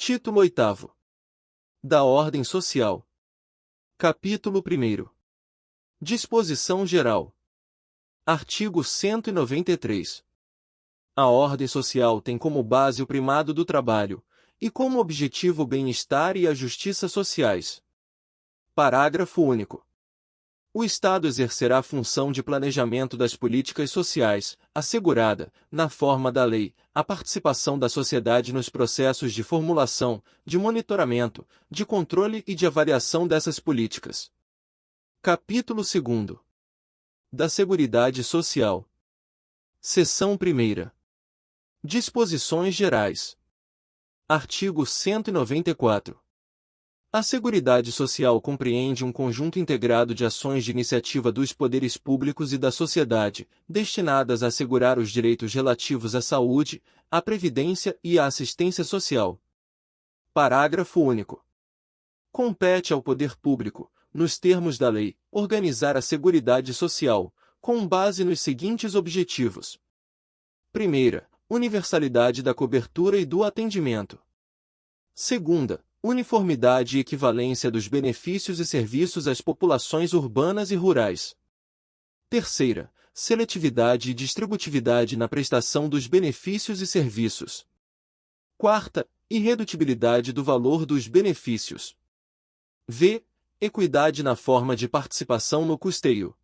Título 8º. Da Ordem Social. Capítulo 1º. Disposição Geral. Artigo 193. A ordem social tem como base o primado do trabalho, e como objetivo o bem-estar e a justiça sociais. Parágrafo único. O Estado exercerá a função de planejamento das políticas sociais, assegurada, na forma da lei, a participação da sociedade nos processos de formulação, de monitoramento, de controle e de avaliação dessas políticas. Capítulo 2º. Da Seguridade Social. Seção 1ª. Disposições Gerais. Artigo 194. A Seguridade Social compreende um conjunto integrado de ações de iniciativa dos poderes públicos e da sociedade, destinadas a assegurar os direitos relativos à saúde, à previdência e à assistência social. Parágrafo único. Compete ao poder público, nos termos da lei, organizar a Seguridade Social, com base nos seguintes objetivos. Primeira, universalidade da cobertura e do atendimento. Segunda, uniformidade e equivalência dos benefícios e serviços às populações urbanas e rurais. Terceira, seletividade e distributividade na prestação dos benefícios e serviços. Quarta, irredutibilidade do valor dos benefícios. V. Equidade na forma de participação no custeio.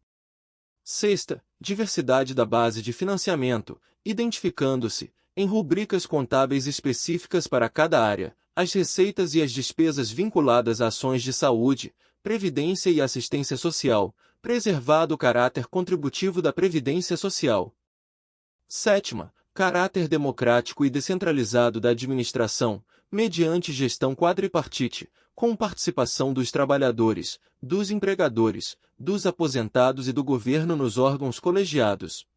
Sexta, diversidade da base de financiamento, identificando-se, em rubricas contábeis específicas para cada área, as receitas e as despesas vinculadas a ações de saúde, previdência e assistência social, preservado o caráter contributivo da previdência social. Sétima, caráter democrático e descentralizado da administração, mediante gestão quadripartite, com participação dos trabalhadores, dos empregadores, dos aposentados e do governo nos órgãos colegiados.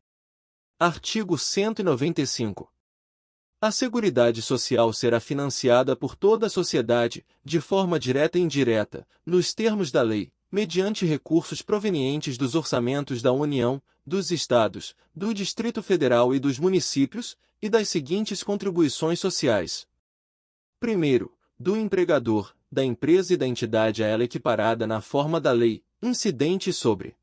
Artigo 195. A Seguridade Social será financiada por toda a sociedade, de forma direta e indireta, nos termos da lei, mediante recursos provenientes dos orçamentos da União, dos Estados, do Distrito Federal e dos municípios, e das seguintes contribuições sociais. Primeiro, do empregador, da empresa e da entidade a ela equiparada na forma da lei, incidente sobre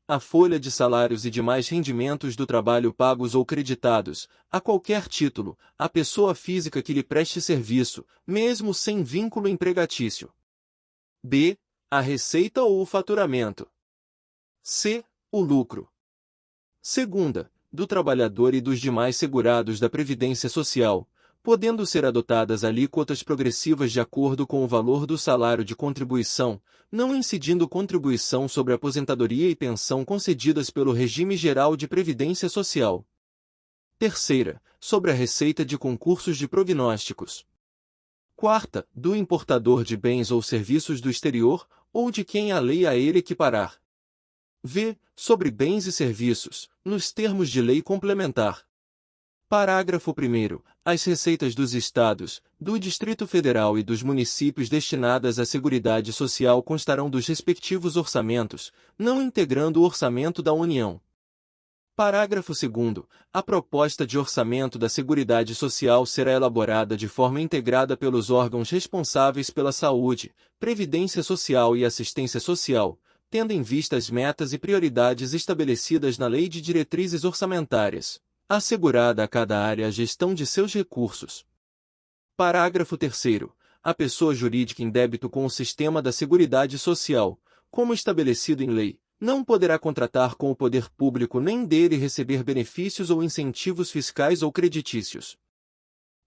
a folha de salários e demais rendimentos do trabalho pagos ou creditados, a qualquer título, à pessoa física que lhe preste serviço, mesmo sem vínculo empregatício. B. A receita ou o faturamento. C. O lucro. Segunda, do trabalhador e dos demais segurados da Previdência Social, podendo ser adotadas alíquotas progressivas de acordo com o valor do salário de contribuição, não incidindo contribuição sobre aposentadoria e pensão concedidas pelo Regime Geral de Previdência Social. Terceira, sobre a receita de concursos de prognósticos. Quarta, do importador de bens ou serviços do exterior, ou de quem a lei a ele equiparar. V. Sobre bens e serviços, nos termos de lei complementar. Parágrafo 1º. As receitas dos Estados, do Distrito Federal e dos municípios destinadas à Seguridade Social constarão dos respectivos orçamentos, não integrando o orçamento da União. Parágrafo 2º. A proposta de orçamento da Seguridade Social será elaborada de forma integrada pelos órgãos responsáveis pela saúde, previdência social e assistência social, tendo em vista as metas e prioridades estabelecidas na Lei de Diretrizes Orçamentárias, assegurada a cada área a gestão de seus recursos. Parágrafo 3º. A pessoa jurídica em débito com o sistema da Seguridade Social, como estabelecido em lei, não poderá contratar com o poder público nem dele receber benefícios ou incentivos fiscais ou creditícios.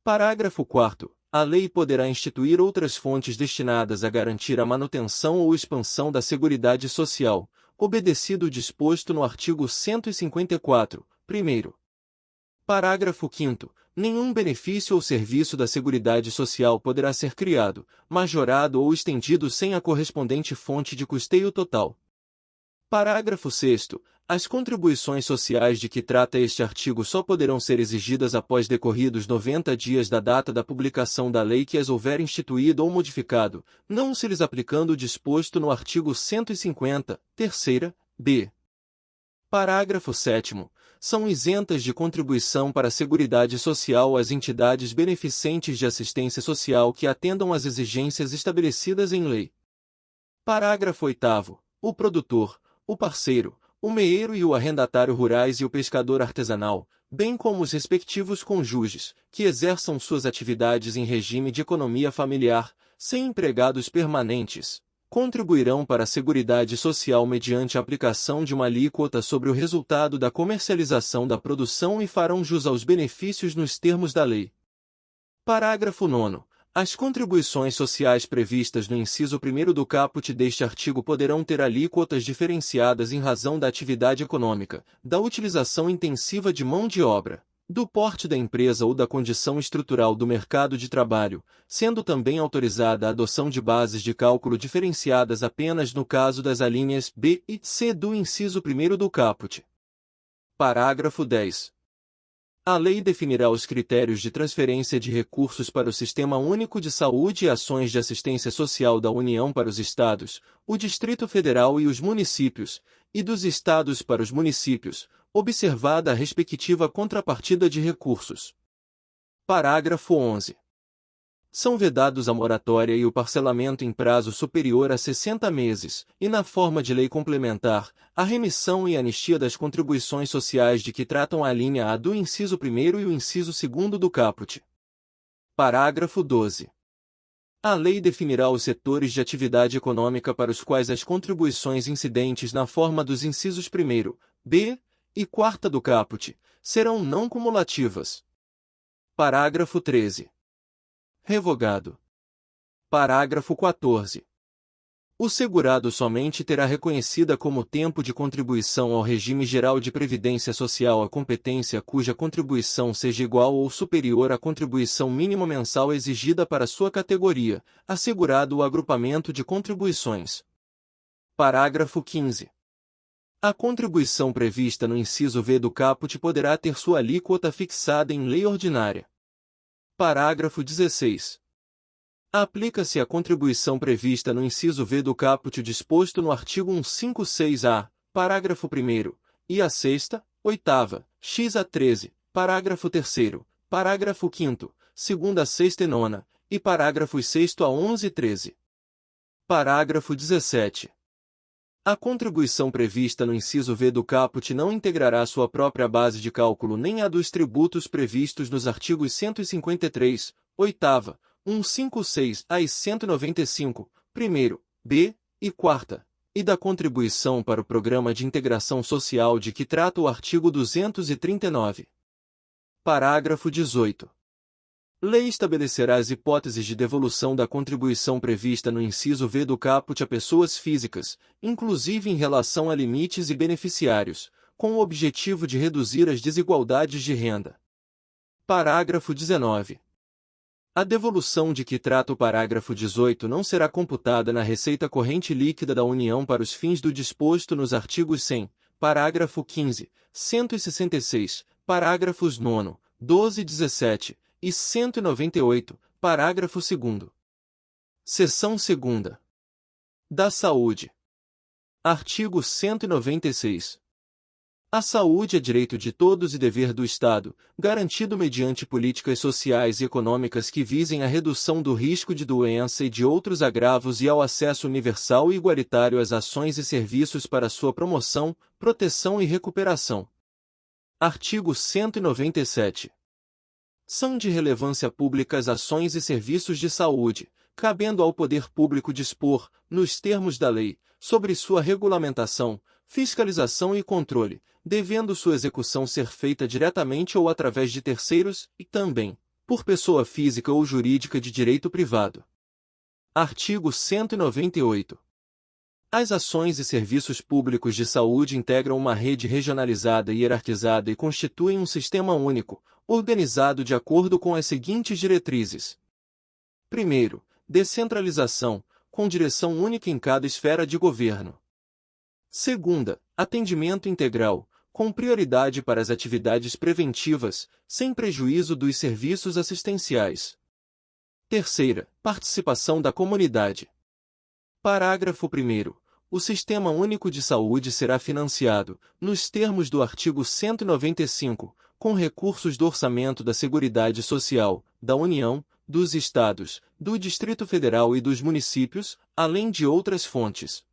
Parágrafo 4º. A lei poderá instituir outras fontes destinadas a garantir a manutenção ou expansão da Seguridade Social, obedecido o disposto no artigo 154, primeiro. Parágrafo 5º. Nenhum benefício ou serviço da Seguridade Social poderá ser criado, majorado ou estendido sem a correspondente fonte de custeio total. Parágrafo 6º. As contribuições sociais de que trata este artigo só poderão ser exigidas após decorridos 90 dias da data da publicação da lei que as houver instituído ou modificado, não se lhes aplicando o disposto no artigo 150, terceira, b. Parágrafo 7º. são isentas de contribuição para a Seguridade Social as entidades beneficentes de assistência social que atendam às exigências estabelecidas em lei. Parágrafo 8º. O produtor, o parceiro, o meeiro e o arrendatário rurais e o pescador artesanal, bem como os respectivos cônjuges, que exerçam suas atividades em regime de economia familiar, sem empregados permanentes, contribuirão para a Seguridade Social mediante a aplicação de uma alíquota sobre o resultado da comercialização da produção e farão jus aos benefícios nos termos da lei. Parágrafo 9º. As contribuições sociais previstas no inciso 1º do caput deste artigo poderão ter alíquotas diferenciadas em razão da atividade econômica, da utilização intensiva de mão de obra, do porte da empresa ou da condição estrutural do mercado de trabalho, sendo também autorizada a adoção de bases de cálculo diferenciadas apenas no caso das alíneas B e C do inciso 1º do caput. Parágrafo 10. A lei definirá os critérios de transferência de recursos para o Sistema Único de Saúde e ações de assistência social da União para os Estados, o Distrito Federal e os municípios, e dos Estados para os municípios, observada a respectiva contrapartida de recursos. Parágrafo 11. São vedados a moratória e o parcelamento em prazo superior a 60 meses, e na forma de lei complementar, a remissão e anistia das contribuições sociais de que tratam a alínea A do inciso 1º e o inciso 2º do caput. Parágrafo 12. A lei definirá os setores de atividade econômica para os quais as contribuições incidentes na forma dos incisos 1º, B e 4º do caput serão não cumulativas. Parágrafo 13. Revogado. Parágrafo 14. O segurado somente terá reconhecida como tempo de contribuição ao regime geral de previdência social a competência cuja contribuição seja igual ou superior à contribuição mínima mensal exigida para sua categoria, assegurado o agrupamento de contribuições. Parágrafo 15. A contribuição prevista no inciso V do caput poderá ter sua alíquota fixada em lei ordinária. Parágrafo 16. Aplica-se a contribuição prevista no inciso V do caput disposto no artigo 156-A, parágrafo 1º, e a 6ª, 8ª, x a 13, parágrafo 3º, parágrafo 5º, 2ª, 6ª e 9ª, e parágrafos 6º a 11 e 13. Parágrafo 17. A contribuição prevista no inciso V do caput não integrará sua própria base de cálculo nem a dos tributos previstos nos artigos 153, 8ª, 156-A e 195, 1º, B e 4ª, e da contribuição para o Programa de Integração Social de que trata o artigo 239. Parágrafo 18. Lei estabelecerá as hipóteses de devolução da contribuição prevista no inciso V do caput a pessoas físicas, inclusive em relação a limites e beneficiários, com o objetivo de reduzir as desigualdades de renda. Parágrafo 19. A devolução de que trata o parágrafo 18 não será computada na receita corrente líquida da União para os fins do disposto nos artigos 100, parágrafo 15, 166, parágrafos 9, 12 e 17, e 198, parágrafo 2º. Seção 2ª. Da saúde. Artigo 196. A saúde é direito de todos e dever do Estado, garantido mediante políticas sociais e econômicas que visem a redução do risco de doença e de outros agravos e ao acesso universal e igualitário às ações e serviços para sua promoção, proteção e recuperação. Artigo 197. São de relevância pública as ações e serviços de saúde, cabendo ao poder público dispor, nos termos da lei, sobre sua regulamentação, fiscalização e controle, devendo sua execução ser feita diretamente ou através de terceiros, e também, por pessoa física ou jurídica de direito privado. Artigo 198. As ações e serviços públicos de saúde integram uma rede regionalizada e hierarquizada e constituem um sistema único, organizado de acordo com as seguintes diretrizes. Primeiro, descentralização, com direção única em cada esfera de governo. Segunda, atendimento integral, com prioridade para as atividades preventivas, sem prejuízo dos serviços assistenciais. Terceira, participação da comunidade. Parágrafo 1º. o Sistema Único de Saúde será financiado, nos termos do artigo 195, com recursos do Orçamento da Seguridade Social, da União, dos Estados, do Distrito Federal e dos municípios, além de outras fontes.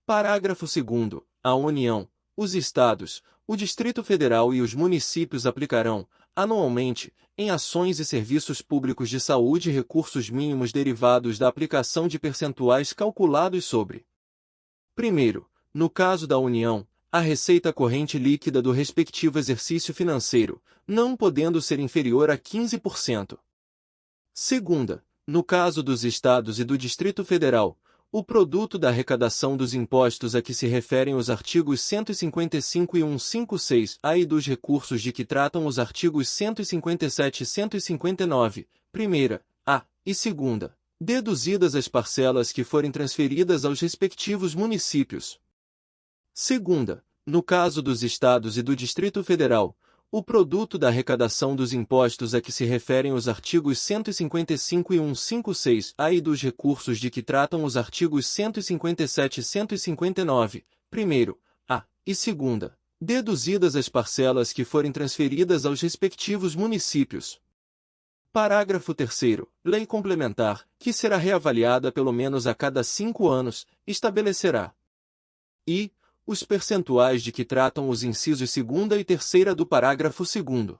Parágrafo 2º. A União, os Estados, o Distrito Federal e os municípios aplicarão, anualmente, em ações e serviços públicos de saúde recursos mínimos derivados da aplicação de percentuais calculados sobre: primeiro, no caso da União, a receita corrente líquida do respectivo exercício financeiro, não podendo ser inferior a 15%. Segunda, no caso dos Estados e do Distrito Federal, o produto da arrecadação dos impostos a que se referem os artigos 155 e 156-A e dos recursos de que tratam os artigos 157 e 159, primeira, A, e segunda, deduzidas as parcelas que forem transferidas aos respectivos municípios. Segunda, no caso dos Estados e do Distrito Federal, o produto da arrecadação dos impostos a que se referem os artigos 155 e 156-A e dos recursos de que tratam os artigos 157 e 159, primeiro, A, e segunda, deduzidas as parcelas que forem transferidas aos respectivos municípios. Parágrafo 3º. Lei complementar, que será reavaliada pelo menos a cada 5 anos, estabelecerá: i. Os percentuais de que tratam os incisos 2ª e 3ª do parágrafo 2º.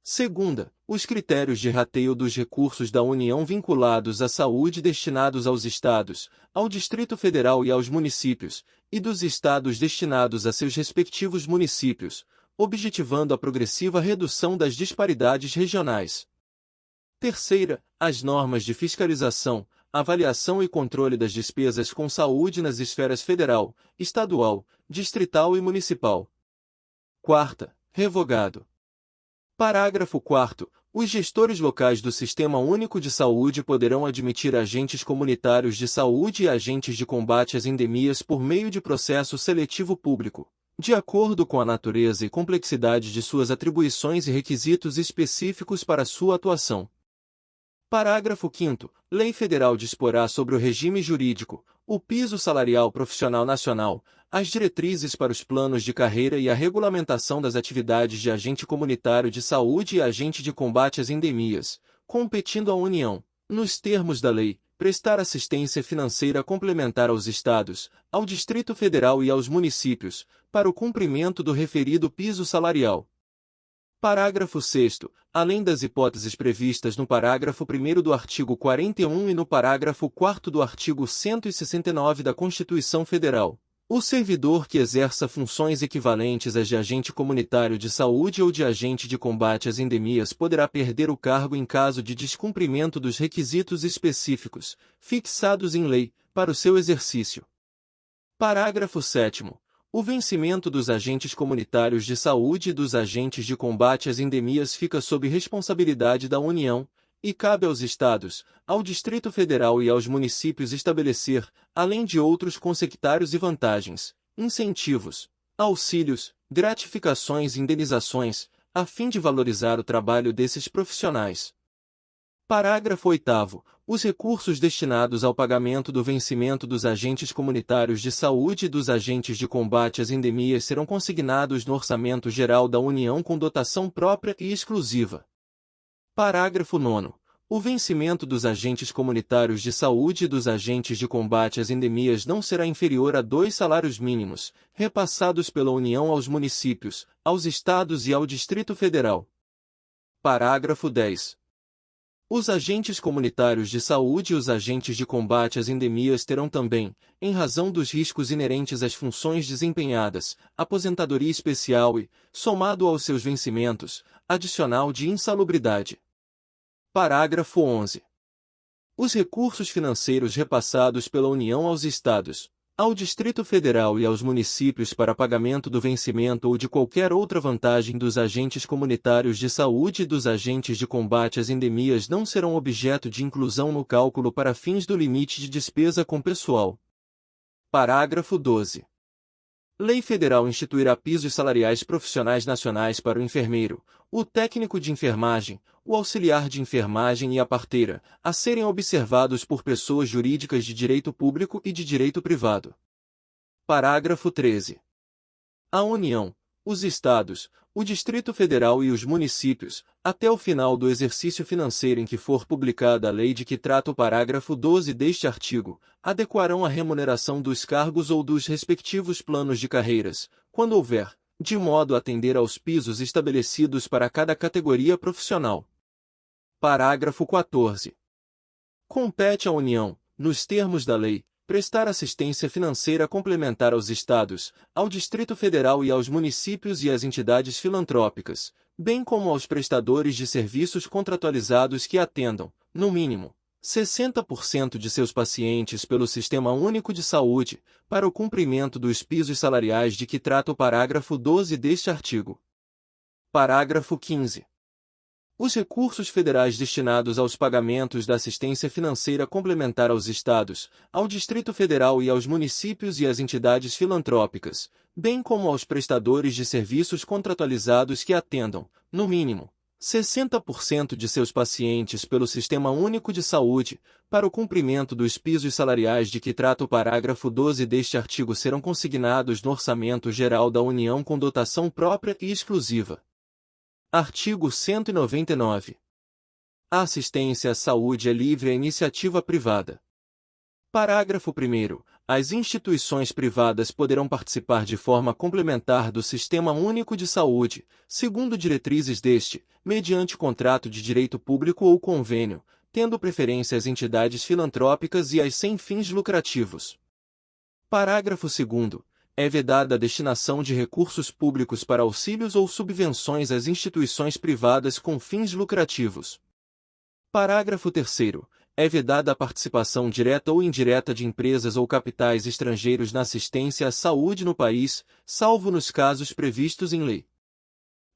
Segunda, os critérios de rateio dos recursos da União vinculados à saúde destinados aos Estados, ao Distrito Federal e aos municípios, e dos Estados destinados a seus respectivos municípios, objetivando a progressiva redução das disparidades regionais. Terceira, as normas de fiscalização, avaliação e controle das despesas com saúde nas esferas federal, estadual, distrital e municipal. Quarta, revogado. Parágrafo 4º. Os gestores locais do Sistema Único de Saúde poderão admitir agentes comunitários de saúde e agentes de combate às endemias por meio de processo seletivo público, de acordo com a natureza e complexidade de suas atribuições e requisitos específicos para sua atuação. Parágrafo 5º. Lei Federal disporá sobre o regime jurídico, o piso salarial profissional nacional, as diretrizes para os planos de carreira e a regulamentação das atividades de agente comunitário de saúde e agente de combate às endemias, competindo à União, nos termos da lei, prestar assistência financeira complementar aos Estados, ao Distrito Federal e aos municípios, para o cumprimento do referido piso salarial. Parágrafo 6º. Além das hipóteses previstas no parágrafo 1º do artigo 41 e no parágrafo 4º do artigo 169 da Constituição Federal, o servidor que exerça funções equivalentes às de agente comunitário de saúde ou de agente de combate às endemias poderá perder o cargo em caso de descumprimento dos requisitos específicos, fixados em lei, para o seu exercício. Parágrafo 7º. O vencimento dos agentes comunitários de saúde e dos agentes de combate às endemias fica sob responsabilidade da União, e cabe aos Estados, ao Distrito Federal e aos municípios estabelecer, além de outros consectários e vantagens, incentivos, auxílios, gratificações e indenizações, a fim de valorizar o trabalho desses profissionais. Parágrafo 8º. Os recursos destinados ao pagamento do vencimento dos agentes comunitários de saúde e dos agentes de combate às endemias serão consignados no Orçamento Geral da União com dotação própria e exclusiva. Parágrafo 9º. O vencimento dos agentes comunitários de saúde e dos agentes de combate às endemias não será inferior a 2 salários mínimos, repassados pela União aos municípios, aos Estados e ao Distrito Federal. Parágrafo 10º. Os agentes comunitários de saúde e os agentes de combate às endemias terão também, em razão dos riscos inerentes às funções desempenhadas, aposentadoria especial e, somado aos seus vencimentos, adicional de insalubridade. Parágrafo 11º. Os recursos financeiros repassados pela União aos Estados, ao Distrito Federal e aos municípios para pagamento do vencimento ou de qualquer outra vantagem dos agentes comunitários de saúde e dos agentes de combate às endemias não serão objeto de inclusão no cálculo para fins do limite de despesa com pessoal. Parágrafo 12º. Lei Federal instituirá pisos salariais profissionais nacionais para o enfermeiro, o técnico de enfermagem, o auxiliar de enfermagem e a parteira, a serem observados por pessoas jurídicas de direito público e de direito privado. Parágrafo 13. A União, os Estados, o Distrito Federal e os municípios, até o final do exercício financeiro em que for publicada a lei de que trata o parágrafo 12 deste artigo, adequarão a remuneração dos cargos ou dos respectivos planos de carreiras, quando houver, de modo a atender aos pisos estabelecidos para cada categoria profissional. Parágrafo 14. Compete à União, nos termos da lei, prestar assistência financeira complementar aos Estados, ao Distrito Federal e aos municípios e às entidades filantrópicas, bem como aos prestadores de serviços contratualizados que atendam, no mínimo, 60% de seus pacientes pelo Sistema Único de Saúde, para o cumprimento dos pisos salariais de que trata o parágrafo 12 deste artigo. Parágrafo 15. Os recursos federais destinados aos pagamentos da assistência financeira complementar aos Estados, ao Distrito Federal e aos municípios e às entidades filantrópicas, bem como aos prestadores de serviços contratualizados que atendam, no mínimo, 60% de seus pacientes pelo Sistema Único de Saúde, para o cumprimento dos pisos salariais de que trata o parágrafo 12 deste artigo serão consignados no Orçamento Geral da União com dotação própria e exclusiva. Artigo 199. A assistência à saúde é livre à iniciativa privada. Parágrafo 1º. As instituições privadas poderão participar de forma complementar do Sistema Único de Saúde, segundo diretrizes deste, mediante contrato de direito público ou convênio, tendo preferência às entidades filantrópicas e às sem fins lucrativos. Parágrafo 2º. É vedada a destinação de recursos públicos para auxílios ou subvenções às instituições privadas com fins lucrativos. Parágrafo 3º. É vedada a participação direta ou indireta de empresas ou capitais estrangeiros na assistência à saúde no país, salvo nos casos previstos em lei.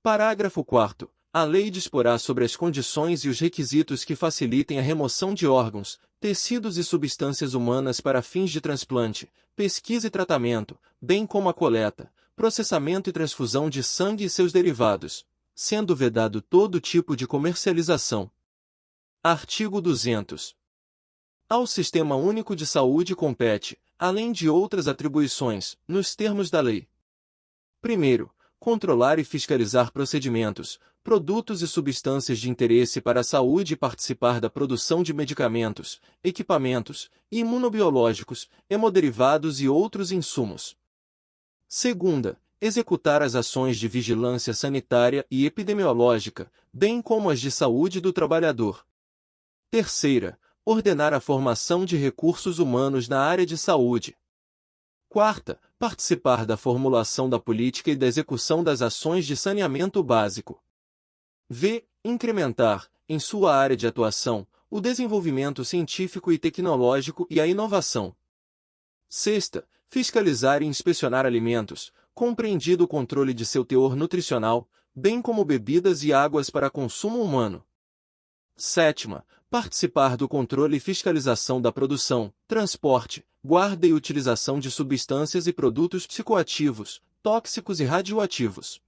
Parágrafo 4º. A lei disporá sobre as condições e os requisitos que facilitem a remoção de órgãos, tecidos e substâncias humanas para fins de transplante, pesquisa e tratamento, bem como a coleta, processamento e transfusão de sangue e seus derivados, sendo vedado todo tipo de comercialização. Artigo 200. Ao Sistema Único de Saúde compete, além de outras atribuições, nos termos da lei. Primeiro, controlar e fiscalizar procedimentos, produtos e substâncias de interesse para a saúde e participar da produção de medicamentos, equipamentos, imunobiológicos, hemoderivados e outros insumos. Segunda, executar as ações de vigilância sanitária e epidemiológica, bem como as de saúde do trabalhador. Terceira, ordenar a formação de recursos humanos na área de saúde. Quarta, participar da formulação da política e da execução das ações de saneamento básico. V. Incrementar, em sua área de atuação, o desenvolvimento científico e tecnológico e a inovação. Sexta, fiscalizar e inspecionar alimentos, compreendido o controle de seu teor nutricional, bem como bebidas e águas para consumo humano. Sétima, participar do controle e fiscalização da produção, transporte, guarda e utilização de substâncias e produtos psicoativos, tóxicos e radioativos.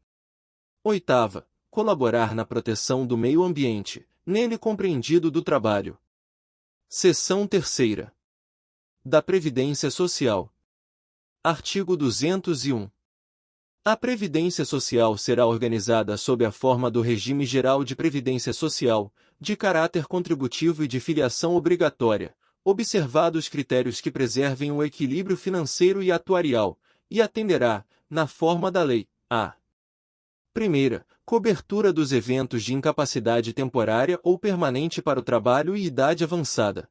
Oitava, colaborar na proteção do meio ambiente, nele compreendido do trabalho. Seção 3ª. Da Previdência Social. Artigo 201. A Previdência Social será organizada sob a forma do Regime Geral de Previdência Social, de caráter contributivo e de filiação obrigatória, observados critérios que preservem o equilíbrio financeiro e atuarial, e atenderá, na forma da lei, a: primeira, cobertura dos eventos de incapacidade temporária ou permanente para o trabalho e idade avançada.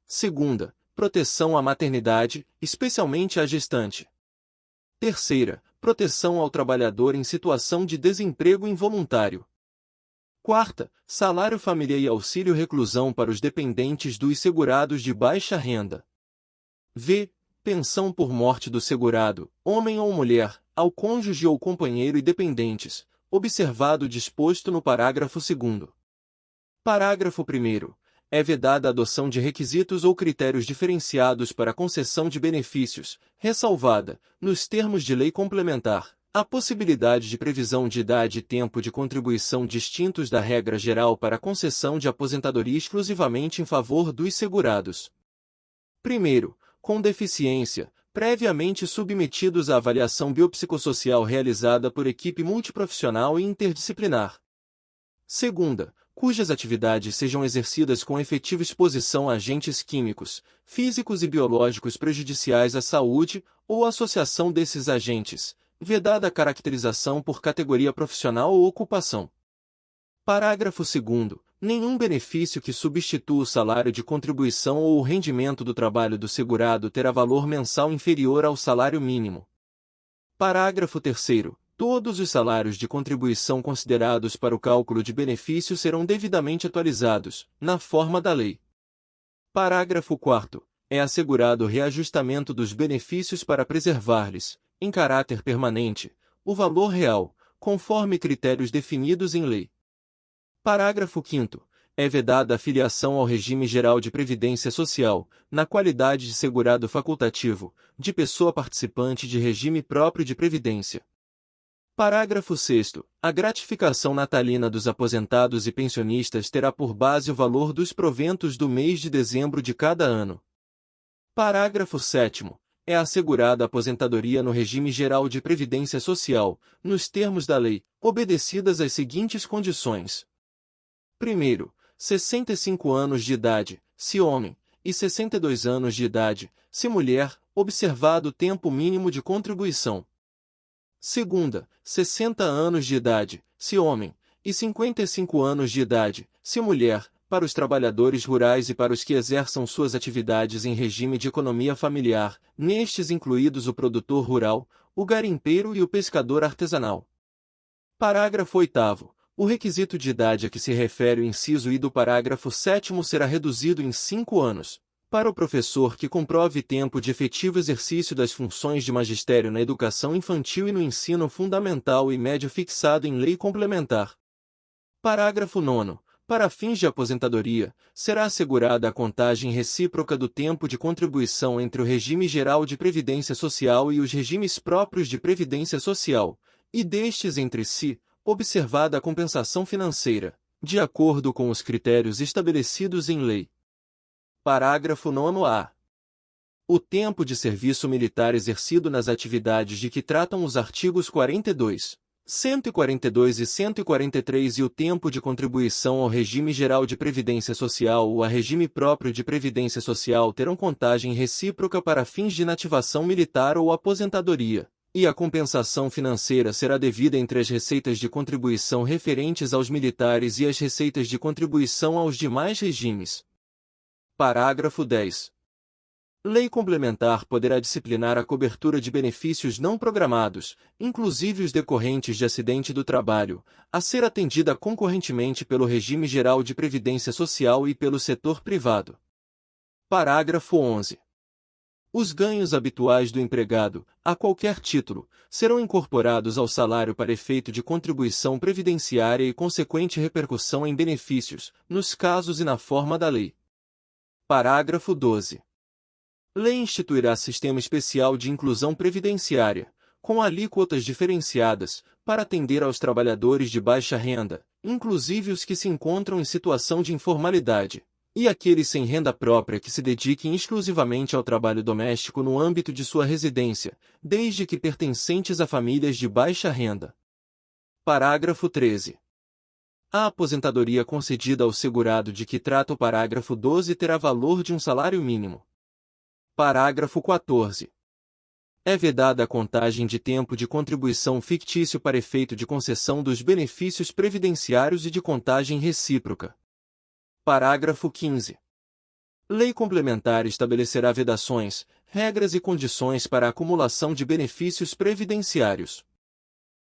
Segunda, proteção à maternidade, especialmente à gestante. Terceira, proteção ao trabalhador em situação de desemprego involuntário. Quarta, salário família e auxílio reclusão para os dependentes dos segurados de baixa renda. V. Pensão por morte do segurado, homem ou mulher, ao cônjuge ou companheiro e dependentes, observado o disposto no parágrafo 2º. Parágrafo 1º. é vedada a adoção de requisitos ou critérios diferenciados para a concessão de benefícios, ressalvada, nos termos de lei complementar, a possibilidade de previsão de idade e tempo de contribuição distintos da regra geral para a concessão de aposentadoria exclusivamente em favor dos segurados. Primeiro, com deficiência, previamente submetidos à avaliação biopsicossocial realizada por equipe multiprofissional e interdisciplinar. Segunda, cujas atividades sejam exercidas com efetiva exposição a agentes químicos, físicos e biológicos prejudiciais à saúde, ou associação desses agentes, vedada a caracterização por categoria profissional ou ocupação. Parágrafo 2º. Nenhum benefício que substitua o salário de contribuição ou o rendimento do trabalho do segurado terá valor mensal inferior ao salário mínimo. Parágrafo 3º. Todos os salários de contribuição considerados para o cálculo de benefício serão devidamente atualizados, na forma da lei. Parágrafo 4º. É assegurado o reajustamento dos benefícios para preservar-lhes, em caráter permanente, o valor real, conforme critérios definidos em lei. Parágrafo 5º. É vedada a filiação ao regime geral de previdência social, na qualidade de segurado facultativo, de pessoa participante de regime próprio de previdência. Parágrafo 6º. A gratificação natalina dos aposentados e pensionistas terá por base o valor dos proventos do mês de dezembro de cada ano. Parágrafo 7º. É assegurada a aposentadoria no regime geral de previdência social, nos termos da lei, obedecidas as seguintes condições. Primeiro, 65 anos de idade, se homem, e 62 anos de idade, se mulher, observado o tempo mínimo de contribuição. Segunda, 60 anos de idade, se homem, e 55 anos de idade, se mulher, para os trabalhadores rurais e para os que exerçam suas atividades em regime de economia familiar, nestes incluídos o produtor rural, o garimpeiro e o pescador artesanal. Parágrafo 8º. O requisito de idade a que se refere o inciso I do parágrafo 7º será reduzido em 5 anos, para o professor que comprove tempo de efetivo exercício das funções de magistério na educação infantil e no ensino fundamental e médio fixado em lei complementar. Parágrafo 9º. Para fins de aposentadoria, será assegurada a contagem recíproca do tempo de contribuição entre o regime geral de previdência social e os regimes próprios de previdência social, e destes entre si, observada a compensação financeira, de acordo com os critérios estabelecidos em lei. Parágrafo 9º-A. O tempo de serviço militar exercido nas atividades de que tratam os artigos 42, 142 e 143 e o tempo de contribuição ao regime geral de previdência social ou a regime próprio de previdência social terão contagem recíproca para fins de inativação militar ou aposentadoria, e a compensação financeira será devida entre as receitas de contribuição referentes aos militares e as receitas de contribuição aos demais regimes. Parágrafo 10. Lei complementar poderá disciplinar a cobertura de benefícios não programados, inclusive os decorrentes de acidente do trabalho, a ser atendida concorrentemente pelo regime geral de previdência social e pelo setor privado. Parágrafo 11. Os ganhos habituais do empregado, a qualquer título, serão incorporados ao salário para efeito de contribuição previdenciária e consequente repercussão em benefícios, nos casos e na forma da lei. Parágrafo 12. Lei instituirá sistema especial de inclusão previdenciária, com alíquotas diferenciadas, para atender aos trabalhadores de baixa renda, inclusive os que se encontram em situação de informalidade, e aqueles sem renda própria que se dediquem exclusivamente ao trabalho doméstico no âmbito de sua residência, desde que pertencentes a famílias de baixa renda. Parágrafo 13. A aposentadoria concedida ao segurado de que trata o parágrafo 12 terá valor de um salário mínimo. Parágrafo 14. É vedada a contagem de tempo de contribuição fictício para efeito de concessão dos benefícios previdenciários e de contagem recíproca. Parágrafo 15. Lei complementar estabelecerá vedações, regras e condições para a acumulação de benefícios previdenciários.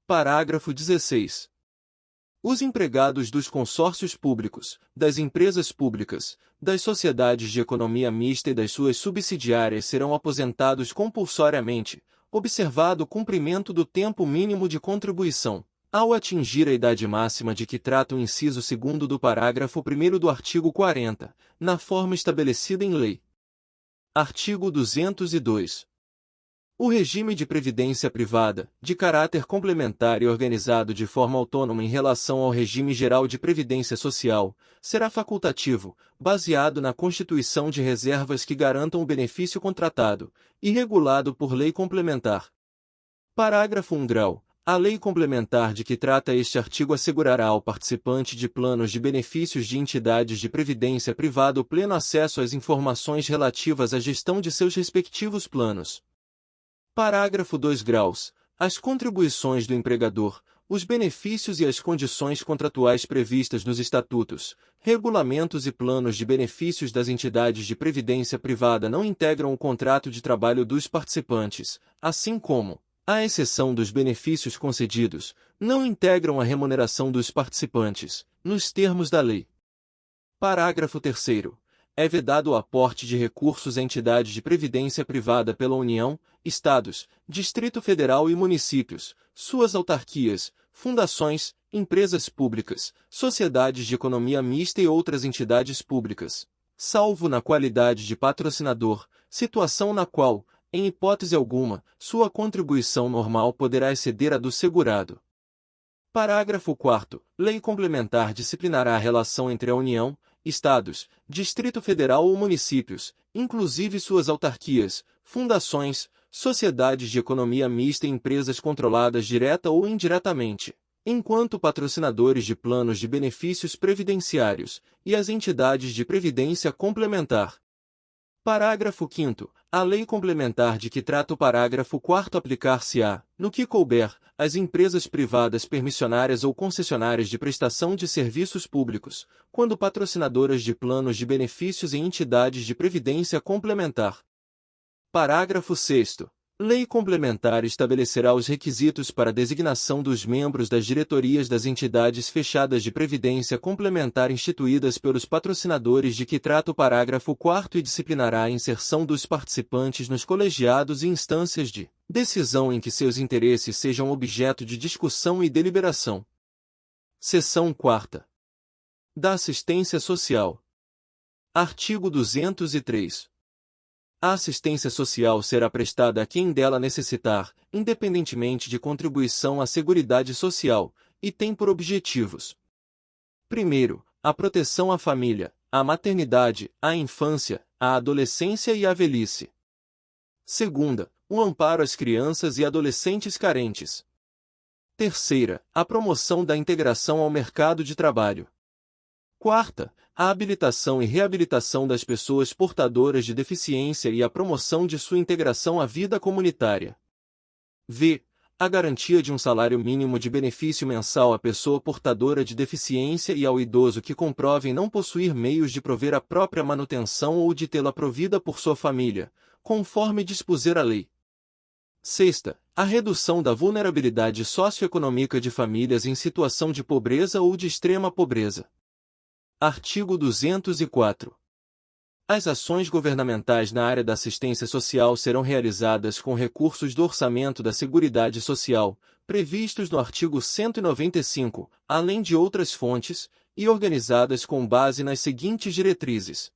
Parágrafo 16. Os empregados dos consórcios públicos, das empresas públicas, das sociedades de economia mista e das suas subsidiárias serão aposentados compulsoriamente, observado o cumprimento do tempo mínimo de contribuição, ao atingir a idade máxima de que trata o inciso 2º do parágrafo 1º do artigo 40, na forma estabelecida em lei. Artigo 202. O regime de previdência privada, de caráter complementar e organizado de forma autônoma em relação ao regime geral de previdência social, será facultativo, baseado na constituição de reservas que garantam o benefício contratado, e regulado por lei complementar. Parágrafo 1º. A lei complementar de que trata este artigo assegurará ao participante de planos de benefícios de entidades de previdência privada o pleno acesso às informações relativas à gestão de seus respectivos planos. Parágrafo 2º. As contribuições do empregador, os benefícios e as condições contratuais previstas nos estatutos, regulamentos e planos de benefícios das entidades de previdência privada não integram o contrato de trabalho dos participantes, assim como, à exceção dos benefícios concedidos, não integram a remuneração dos participantes, nos termos da lei. Parágrafo 3º. É vedado o aporte de recursos a entidades de previdência privada pela União, Estados, Distrito Federal e municípios, suas autarquias, fundações, empresas públicas, sociedades de economia mista e outras entidades públicas, salvo na qualidade de patrocinador, situação na qual, em hipótese alguma, sua contribuição normal poderá exceder a do segurado. Parágrafo 4º. Lei complementar disciplinará a relação entre a União, Estados, Distrito Federal ou municípios, inclusive suas autarquias, fundações, sociedades de economia mista e empresas controladas direta ou indiretamente, enquanto patrocinadores de planos de benefícios previdenciários, e as entidades de previdência complementar. Parágrafo 5º. A lei complementar de que trata o parágrafo 4º aplicar-se-á, no que couber, às empresas privadas permissionárias ou concessionárias de prestação de serviços públicos, quando patrocinadoras de planos de benefícios em entidades de previdência complementar. Parágrafo 6º. Lei complementar estabelecerá os requisitos para a designação dos membros das diretorias das entidades fechadas de previdência complementar instituídas pelos patrocinadores de que trata o parágrafo 4º e disciplinará a inserção dos participantes nos colegiados e instâncias de decisão em que seus interesses sejam objeto de discussão e deliberação. Seção 4ª. Da assistência social. Artigo 203. A assistência social será prestada a quem dela necessitar, independentemente de contribuição à Seguridade Social, e tem por objetivos: 1º, a proteção à família, à maternidade, à infância, à adolescência e à velhice. 2ª, o amparo às crianças e adolescentes carentes. 3ª, a promoção da integração ao mercado de trabalho. 4ª, a habilitação e reabilitação das pessoas portadoras de deficiência e a promoção de sua integração à vida comunitária. V. A garantia de um salário mínimo de benefício mensal à pessoa portadora de deficiência e ao idoso que comprovem não possuir meios de prover a própria manutenção ou de tê-la provida por sua família, conforme dispuser a lei. 6ª, a redução da vulnerabilidade socioeconômica de famílias em situação de pobreza ou de extrema pobreza. Artigo 204. As ações governamentais na área da assistência social serão realizadas com recursos do orçamento da Seguridade Social, previstos no artigo 195, além de outras fontes, e organizadas com base nas seguintes diretrizes.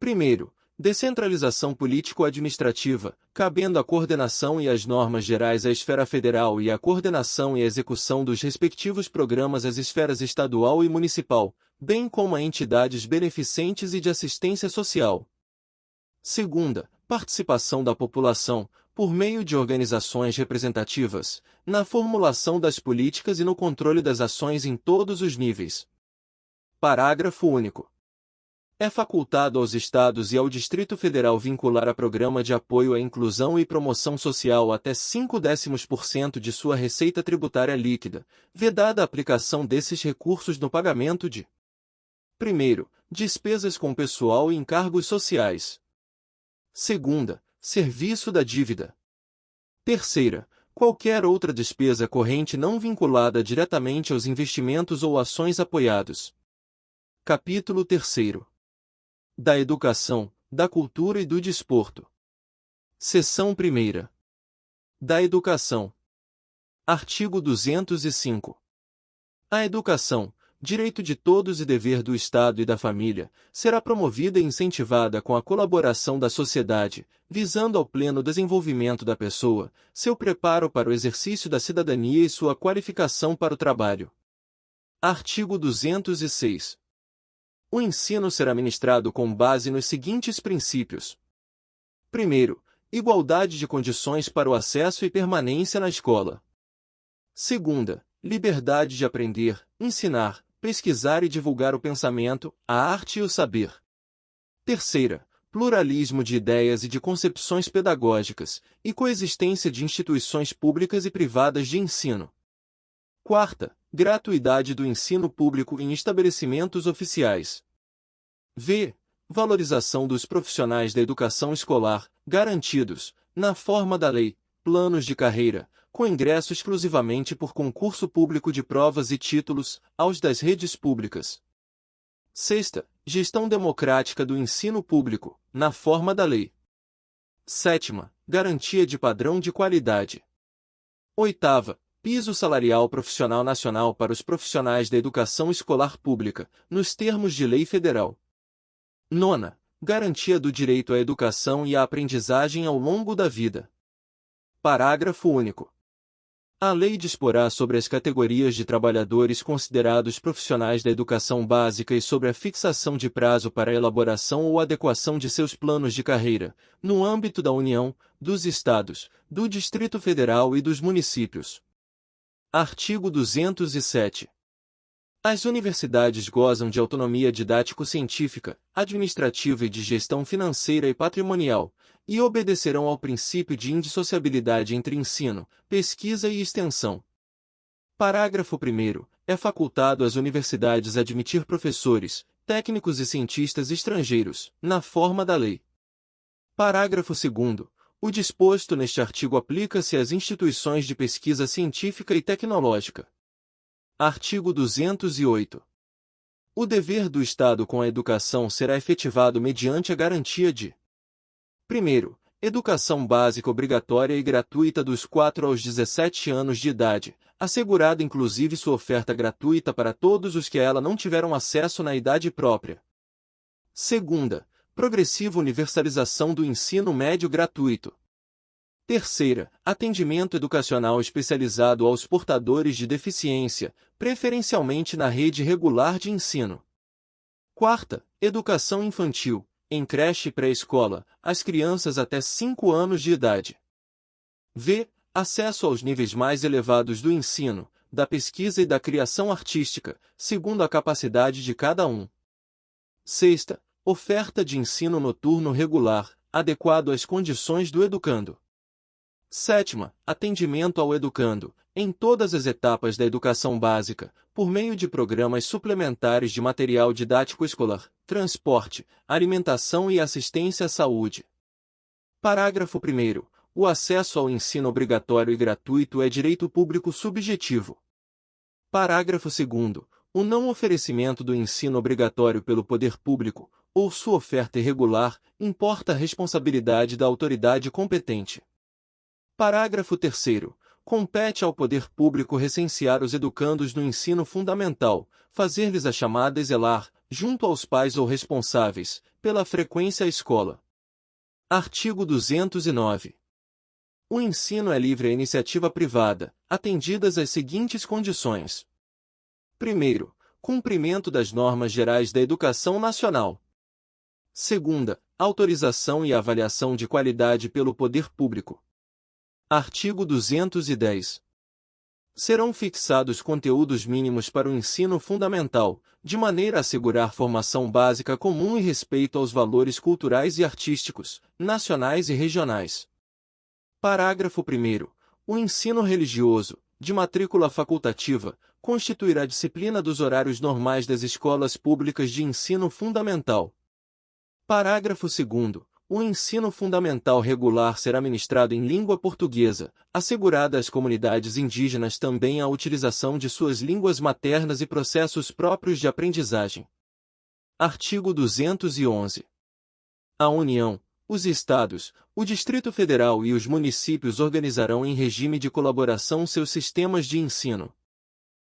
1º, descentralização político-administrativa, cabendo a coordenação e as normas gerais à esfera federal e a coordenação e a execução dos respectivos programas às esferas estadual e municipal, bem como a entidades beneficentes e de assistência social. 2ª, participação da população, por meio de organizações representativas, na formulação das políticas e no controle das ações em todos os níveis. Parágrafo único. É facultado aos Estados e ao Distrito Federal vincular a programa de apoio à inclusão e promoção social até 0,5% de sua receita tributária líquida, vedada a aplicação desses recursos no pagamento de 1º, despesas com pessoal e encargos sociais. 2ª, serviço da dívida. 3ª, qualquer outra despesa corrente não vinculada diretamente aos investimentos ou ações apoiados. Capítulo 3º. Da educação, da cultura e do desporto. Seção 1ª. Da educação. Artigo 205. A educação, direito de todos e dever do Estado e da família, será promovida e incentivada com a colaboração da sociedade, visando ao pleno desenvolvimento da pessoa, seu preparo para o exercício da cidadania e sua qualificação para o trabalho. Artigo 206. O ensino será ministrado com base nos seguintes princípios. Primeiro, igualdade de condições para o acesso e permanência na escola. Segunda, liberdade de aprender, ensinar, pesquisar e divulgar o pensamento, a arte e o saber. Terceira, pluralismo de ideias e de concepções pedagógicas, e coexistência de instituições públicas e privadas de ensino. Quarta, gratuidade do ensino público em estabelecimentos oficiais. V. Valorização dos profissionais da educação escolar, garantidos, na forma da lei, planos de carreira, com ingresso exclusivamente por concurso público de provas e títulos, aos das redes públicas. Sexta, gestão democrática do ensino público, na forma da lei. Sétima, garantia de padrão de qualidade. Oitava, piso salarial profissional nacional para os profissionais da educação escolar pública, nos termos de lei federal. Nona, garantia do direito à educação e à aprendizagem ao longo da vida. Parágrafo único. A lei disporá sobre as categorias de trabalhadores considerados profissionais da educação básica e sobre a fixação de prazo para a elaboração ou adequação de seus planos de carreira, no âmbito da União, dos Estados, do Distrito Federal e dos municípios. Artigo 207. As universidades gozam de autonomia didático-científica, administrativa e de gestão financeira e patrimonial, e obedecerão ao princípio de indissociabilidade entre ensino, pesquisa e extensão. Parágrafo 1º. É facultado às universidades admitir professores, técnicos e cientistas estrangeiros, na forma da lei. Parágrafo 2º. O disposto neste artigo aplica-se às instituições de pesquisa científica e tecnológica. Artigo 208. O dever do Estado com a educação será efetivado mediante a garantia de: primeiro, educação básica obrigatória e gratuita dos 4 aos 17 anos de idade, assegurada inclusive sua oferta gratuita para todos os que a ela não tiveram acesso na idade própria. Segunda, progressiva universalização do ensino médio gratuito. Terceira, atendimento educacional especializado aos portadores de deficiência, preferencialmente na rede regular de ensino. Quarta, educação infantil, em creche e pré-escola, às crianças até 5 anos de idade. V. Acesso aos níveis mais elevados do ensino, da pesquisa e da criação artística, segundo a capacidade de cada um. Sexta, oferta de ensino noturno regular, adequado às condições do educando. Sétima, atendimento ao educando, em todas as etapas da educação básica, por meio de programas suplementares de material didático escolar, transporte, alimentação e assistência à saúde. Parágrafo 1º. O acesso ao ensino obrigatório e gratuito é direito público subjetivo. Parágrafo 2º. O não oferecimento do ensino obrigatório pelo poder público, ou sua oferta irregular, importa a responsabilidade da autoridade competente. Parágrafo 3º. Compete ao poder público recensear os educandos no ensino fundamental, fazer-lhes a chamada e zelar, junto aos pais ou responsáveis, pela frequência à escola. Artigo 209. O ensino é livre à iniciativa privada, atendidas as seguintes condições. Primeiro, cumprimento das normas gerais da educação nacional. Segunda, autorização e avaliação de qualidade pelo poder público. Artigo 210. Serão fixados conteúdos mínimos para o ensino fundamental, de maneira a assegurar formação básica comum e respeito aos valores culturais e artísticos, nacionais e regionais. Parágrafo 1º. O ensino religioso, de matrícula facultativa, constituirá a disciplina dos horários normais das escolas públicas de ensino fundamental. Parágrafo 2º. O ensino fundamental regular será ministrado em língua portuguesa, assegurada às comunidades indígenas também a utilização de suas línguas maternas e processos próprios de aprendizagem. Artigo 211. A União, os Estados, o Distrito Federal e os municípios organizarão em regime de colaboração seus sistemas de ensino.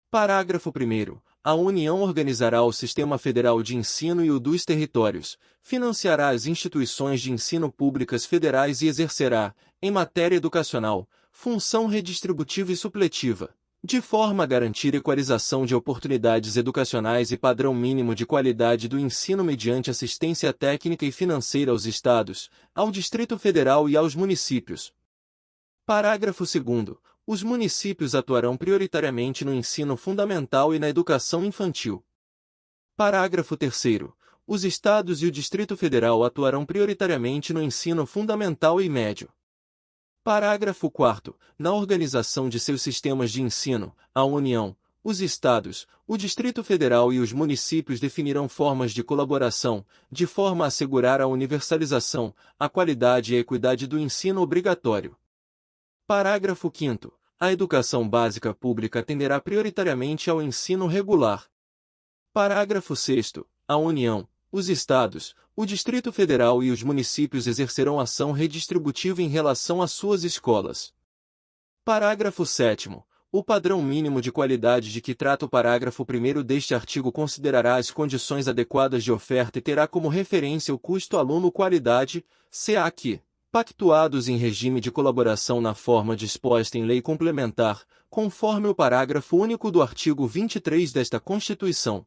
Parágrafo 1º. A União organizará o Sistema Federal de Ensino e o dos territórios, financiará as instituições de ensino públicas federais e exercerá, em matéria educacional, função redistributiva e supletiva, de forma a garantir equalização de oportunidades educacionais e padrão mínimo de qualidade do ensino mediante assistência técnica e financeira aos Estados, ao Distrito Federal e aos municípios. Parágrafo 2º. Os municípios atuarão prioritariamente no ensino fundamental e na educação infantil. Parágrafo 3º. Os Estados e o Distrito Federal atuarão prioritariamente no ensino fundamental e médio. Parágrafo 4º. Na organização de seus sistemas de ensino, a União, os Estados, o Distrito Federal e os municípios definirão formas de colaboração, de forma a assegurar a universalização, a qualidade e a equidade do ensino obrigatório. Parágrafo 5º. A educação básica pública atenderá prioritariamente ao ensino regular. Parágrafo 6º. A União, os Estados, o Distrito Federal e os municípios exercerão ação redistributiva em relação às suas escolas. Parágrafo 7º. O padrão mínimo de qualidade de que trata o parágrafo 1º deste artigo considerará as condições adequadas de oferta e terá como referência o custo aluno-qualidade, CAQ, pactuados em regime de colaboração na forma disposta em lei complementar, conforme o parágrafo único do artigo 23 desta Constituição.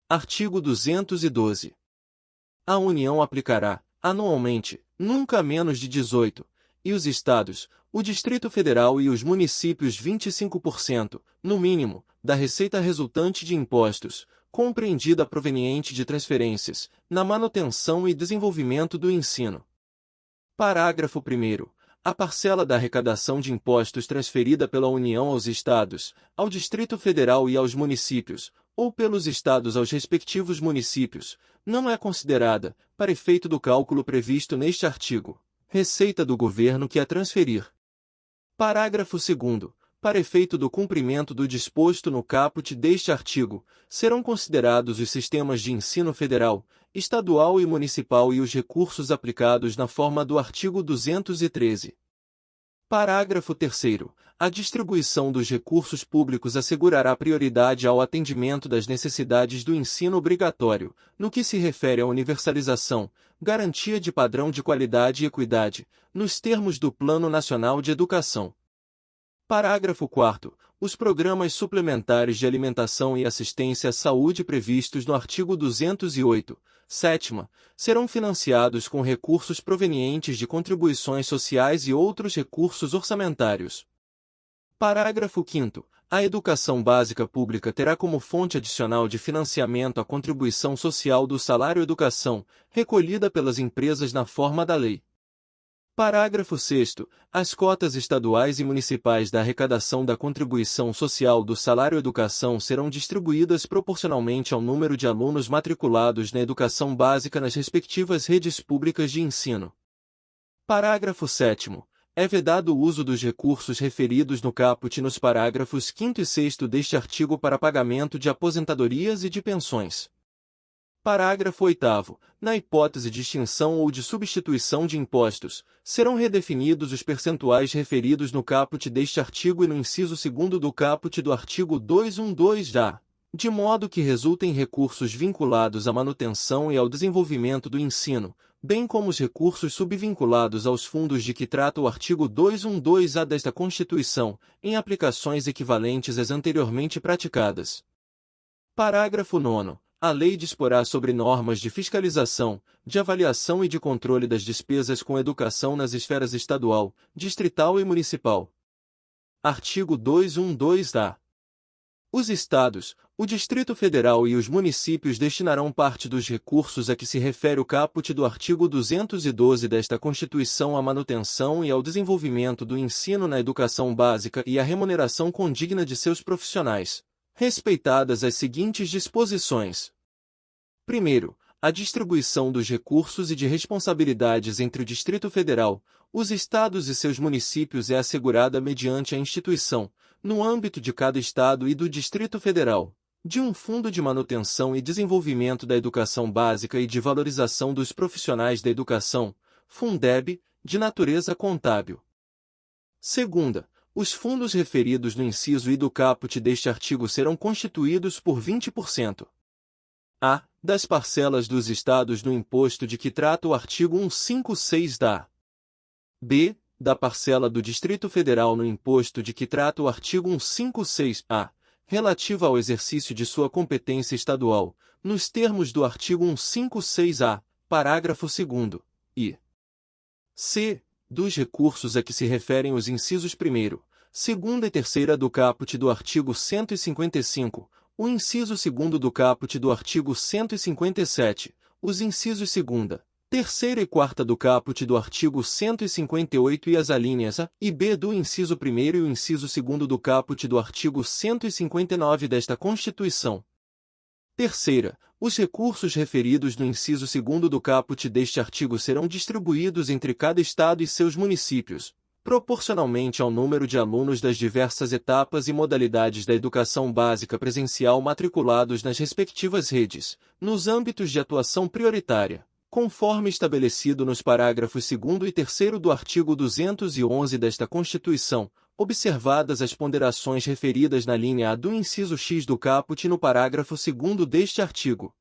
Artigo 212. A União aplicará, anualmente, nunca menos de 18, e os Estados, o Distrito Federal e os municípios 25%, no mínimo, da receita resultante de impostos, compreendida proveniente de transferências, na manutenção e desenvolvimento do ensino. Parágrafo 1º. A parcela da arrecadação de impostos transferida pela União aos Estados, ao Distrito Federal e aos municípios, ou pelos Estados aos respectivos municípios, não é considerada, para efeito do cálculo previsto neste artigo, receita do governo que a transferir. Parágrafo 2º. Para efeito do cumprimento do disposto no caput deste artigo, serão considerados os sistemas de ensino federal, estadual e municipal e os recursos aplicados na forma do artigo 213. Parágrafo 3º. A distribuição dos recursos públicos assegurará prioridade ao atendimento das necessidades do ensino obrigatório, no que se refere à universalização, garantia de padrão de qualidade e equidade, nos termos do Plano Nacional de Educação. Parágrafo 4º. Os programas suplementares de alimentação e assistência à saúde previstos no artigo 208, 7ª, serão financiados com recursos provenientes de contribuições sociais e outros recursos orçamentários. Parágrafo 5º. A educação básica pública terá como fonte adicional de financiamento a contribuição social do salário-educação, recolhida pelas empresas na forma da lei. Parágrafo 6º. As cotas estaduais e municipais da arrecadação da contribuição social do salário-educação serão distribuídas proporcionalmente ao número de alunos matriculados na educação básica nas respectivas redes públicas de ensino. Parágrafo 7º. É vedado o uso dos recursos referidos no caput nos parágrafos 5º e 6º deste artigo para pagamento de aposentadorias e de pensões. Parágrafo 8º. Na hipótese de extinção ou de substituição de impostos, serão redefinidos os percentuais referidos no caput deste artigo e no inciso 2º do caput do artigo 212-A, de modo que resultem recursos vinculados à manutenção e ao desenvolvimento do ensino, bem como os recursos subvinculados aos fundos de que trata o artigo 212-A desta Constituição, em aplicações equivalentes às anteriormente praticadas. Parágrafo 9º. A lei disporá sobre normas de fiscalização, de avaliação e de controle das despesas com educação nas esferas estadual, distrital e municipal. Artigo 212-A. Os Estados, o Distrito Federal e os municípios destinarão parte dos recursos a que se refere o caput do artigo 212 desta Constituição à manutenção e ao desenvolvimento do ensino na educação básica e à remuneração condigna de seus profissionais, respeitadas as seguintes disposições. Primeiro, a distribuição dos recursos e de responsabilidades entre o Distrito Federal, os Estados e seus municípios é assegurada mediante a instituição, no âmbito de cada Estado e do Distrito Federal, de um Fundo de Manutenção e Desenvolvimento da Educação Básica e de Valorização dos Profissionais da Educação, Fundeb, de natureza contábil. Segunda, os fundos referidos no inciso I do caput deste artigo serão constituídos por 20%. A. Das parcelas dos estados no imposto de que trata o artigo 156 da. B. Da parcela do Distrito Federal no imposto de que trata o artigo 156-A, relativa ao exercício de sua competência estadual, nos termos do artigo 156-A, parágrafo 2º, e C. Dos recursos a que se referem os incisos 1º, 2º e 3º do caput do artigo 155, o inciso 2º do caput do artigo 157, os incisos 2º, 3ª e 4ª do caput do artigo 158 e as alíneas A e B do inciso 1º e o inciso 2º do caput do artigo 159 desta Constituição. Terceira, os recursos referidos no inciso 2º do caput deste artigo serão distribuídos entre cada estado e seus municípios, proporcionalmente ao número de alunos das diversas etapas e modalidades da educação básica presencial matriculados nas respectivas redes, nos âmbitos de atuação prioritária, conforme estabelecido nos parágrafos 2º e 3º do artigo 211 desta Constituição, observadas as ponderações referidas na linha A do inciso X do caput e no parágrafo 2º deste artigo.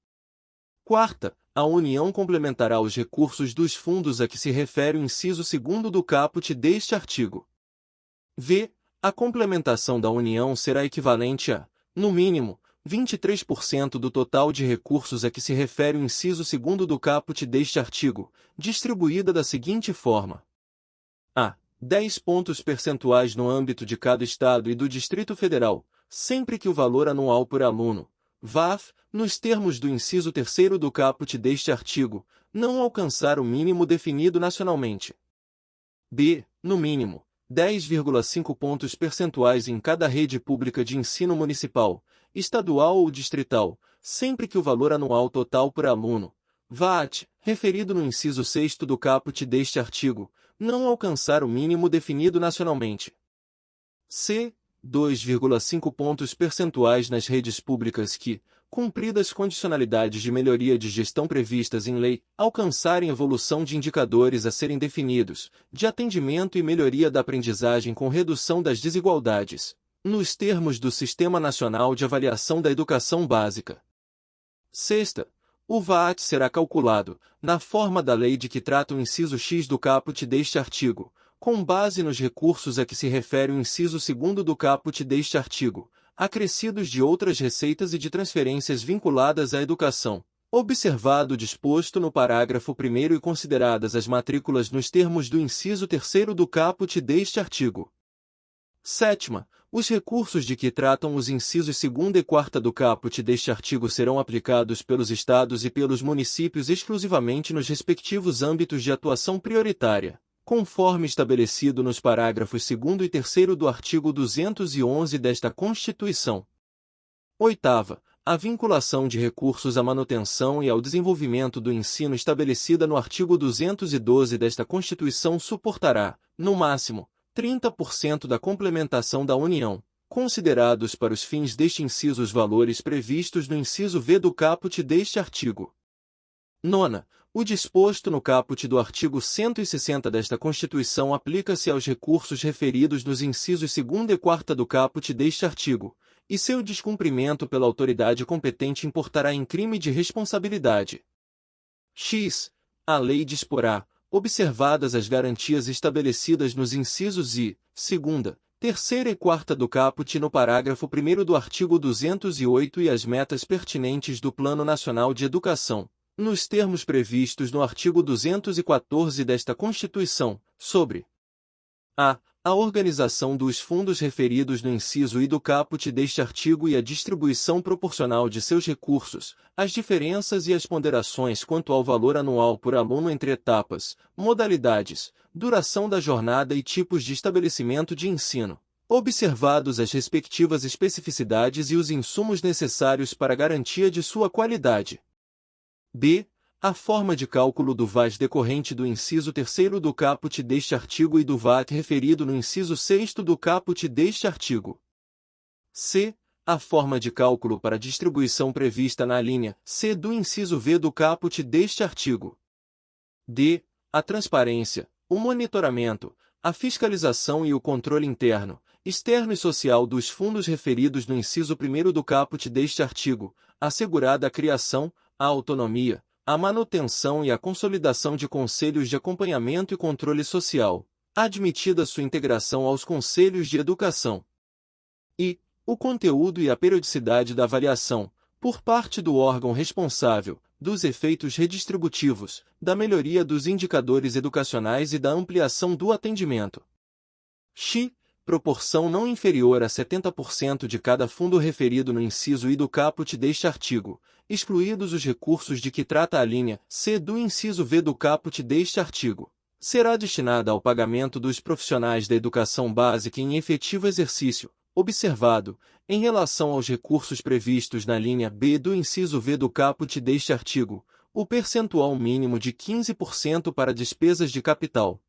Quarta, a União complementará os recursos dos fundos a que se refere o inciso 2º do caput deste artigo. V. A complementação da União será equivalente a, no mínimo, 23% do total de recursos a que se refere o inciso 2º do caput deste artigo, distribuída da seguinte forma: a. 10 pontos percentuais no âmbito de cada Estado e do Distrito Federal, sempre que o valor anual por aluno, VAF, nos termos do inciso 3º do caput deste artigo, não alcançar o mínimo definido nacionalmente. B. No mínimo, 10,5 pontos percentuais em cada rede pública de ensino municipal, estadual ou distrital, sempre que o valor anual total por aluno, VAT, referido no inciso 6º do caput deste artigo, não alcançar o mínimo definido nacionalmente. C. 2,5 pontos percentuais nas redes públicas que, cumpridas condicionalidades de melhoria de gestão previstas em lei, alcançarem evolução de indicadores a serem definidos, de atendimento e melhoria da aprendizagem com redução das desigualdades, nos termos do Sistema Nacional de Avaliação da Educação Básica. Sexta, o VAT será calculado, na forma da lei de que trata o inciso X do caput deste artigo, com base nos recursos a que se refere o inciso 2º do caput deste artigo, acrescidos de outras receitas e de transferências vinculadas à educação, observado o disposto no parágrafo 1º e consideradas as matrículas nos termos do inciso 3º do caput deste artigo. Sétima, os recursos de que tratam os incisos 2º e 4º do caput deste artigo serão aplicados pelos estados e pelos municípios exclusivamente nos respectivos âmbitos de atuação prioritária, conforme estabelecido nos parágrafos 2º e 3º do artigo 211 desta Constituição. Oitava, a vinculação de recursos à manutenção e ao desenvolvimento do ensino estabelecida no artigo 212 desta Constituição suportará, no máximo, 30% da complementação da União, considerados para os fins deste inciso os valores previstos no inciso V do caput deste artigo. Nona, o disposto no caput do artigo 160 desta Constituição aplica-se aos recursos referidos nos incisos 2º e 4º do caput deste artigo, e seu descumprimento pela autoridade competente importará em crime de responsabilidade. X. A lei disporá, observadas as garantias estabelecidas nos incisos I, 2ª, 3ª e 4ª do caput e no parágrafo 1º do artigo 208 e as metas pertinentes do Plano Nacional de Educação, nos termos previstos no artigo 214 desta Constituição, sobre a organização dos fundos referidos no inciso I do caput deste artigo e a distribuição proporcional de seus recursos, as diferenças e as ponderações quanto ao valor anual por aluno entre etapas, modalidades, duração da jornada e tipos de estabelecimento de ensino, observados as respectivas especificidades e os insumos necessários para a garantia de sua qualidade. B. A forma de cálculo do VAS decorrente do inciso 3º do caput deste artigo e do VAT referido no inciso 6º do caput deste artigo. C. A forma de cálculo para distribuição prevista na linha C do inciso V do caput deste artigo. D. a transparência, o monitoramento, a fiscalização e o controle interno, externo e social dos fundos referidos no inciso 1º do caput deste artigo, assegurada a criação, a autonomia, a manutenção e a consolidação de conselhos de acompanhamento e controle social, admitida sua integração aos conselhos de educação. E o conteúdo e a periodicidade da avaliação, por parte do órgão responsável, dos efeitos redistributivos, da melhoria dos indicadores educacionais e da ampliação do atendimento. X. Proporção não inferior a 70% de cada fundo referido no inciso I do caput deste artigo, excluídos os recursos de que trata a linha C do inciso V do caput deste artigo, será destinada ao pagamento dos profissionais da educação básica em efetivo exercício, observado, em relação aos recursos previstos na linha B do inciso V do caput deste artigo, o percentual mínimo de 15% para despesas de capital.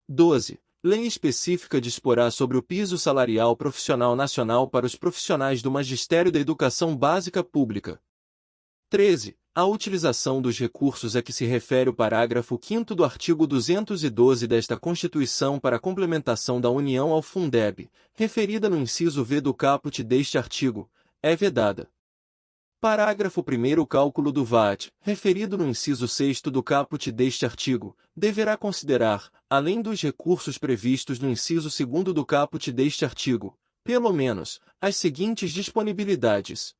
12. Lei específica disporá sobre o piso salarial profissional nacional para os profissionais do Magistério da Educação Básica Pública. 13. A utilização dos recursos a que se refere o parágrafo 5º do artigo 212 desta Constituição para a complementação da União ao Fundeb, referida no inciso V do caput deste artigo, é vedada. Parágrafo 1º. O cálculo do VAT, referido no inciso 6º do caput deste artigo, deverá considerar, além dos recursos previstos no inciso 2º do caput deste artigo, pelo menos, as seguintes disponibilidades.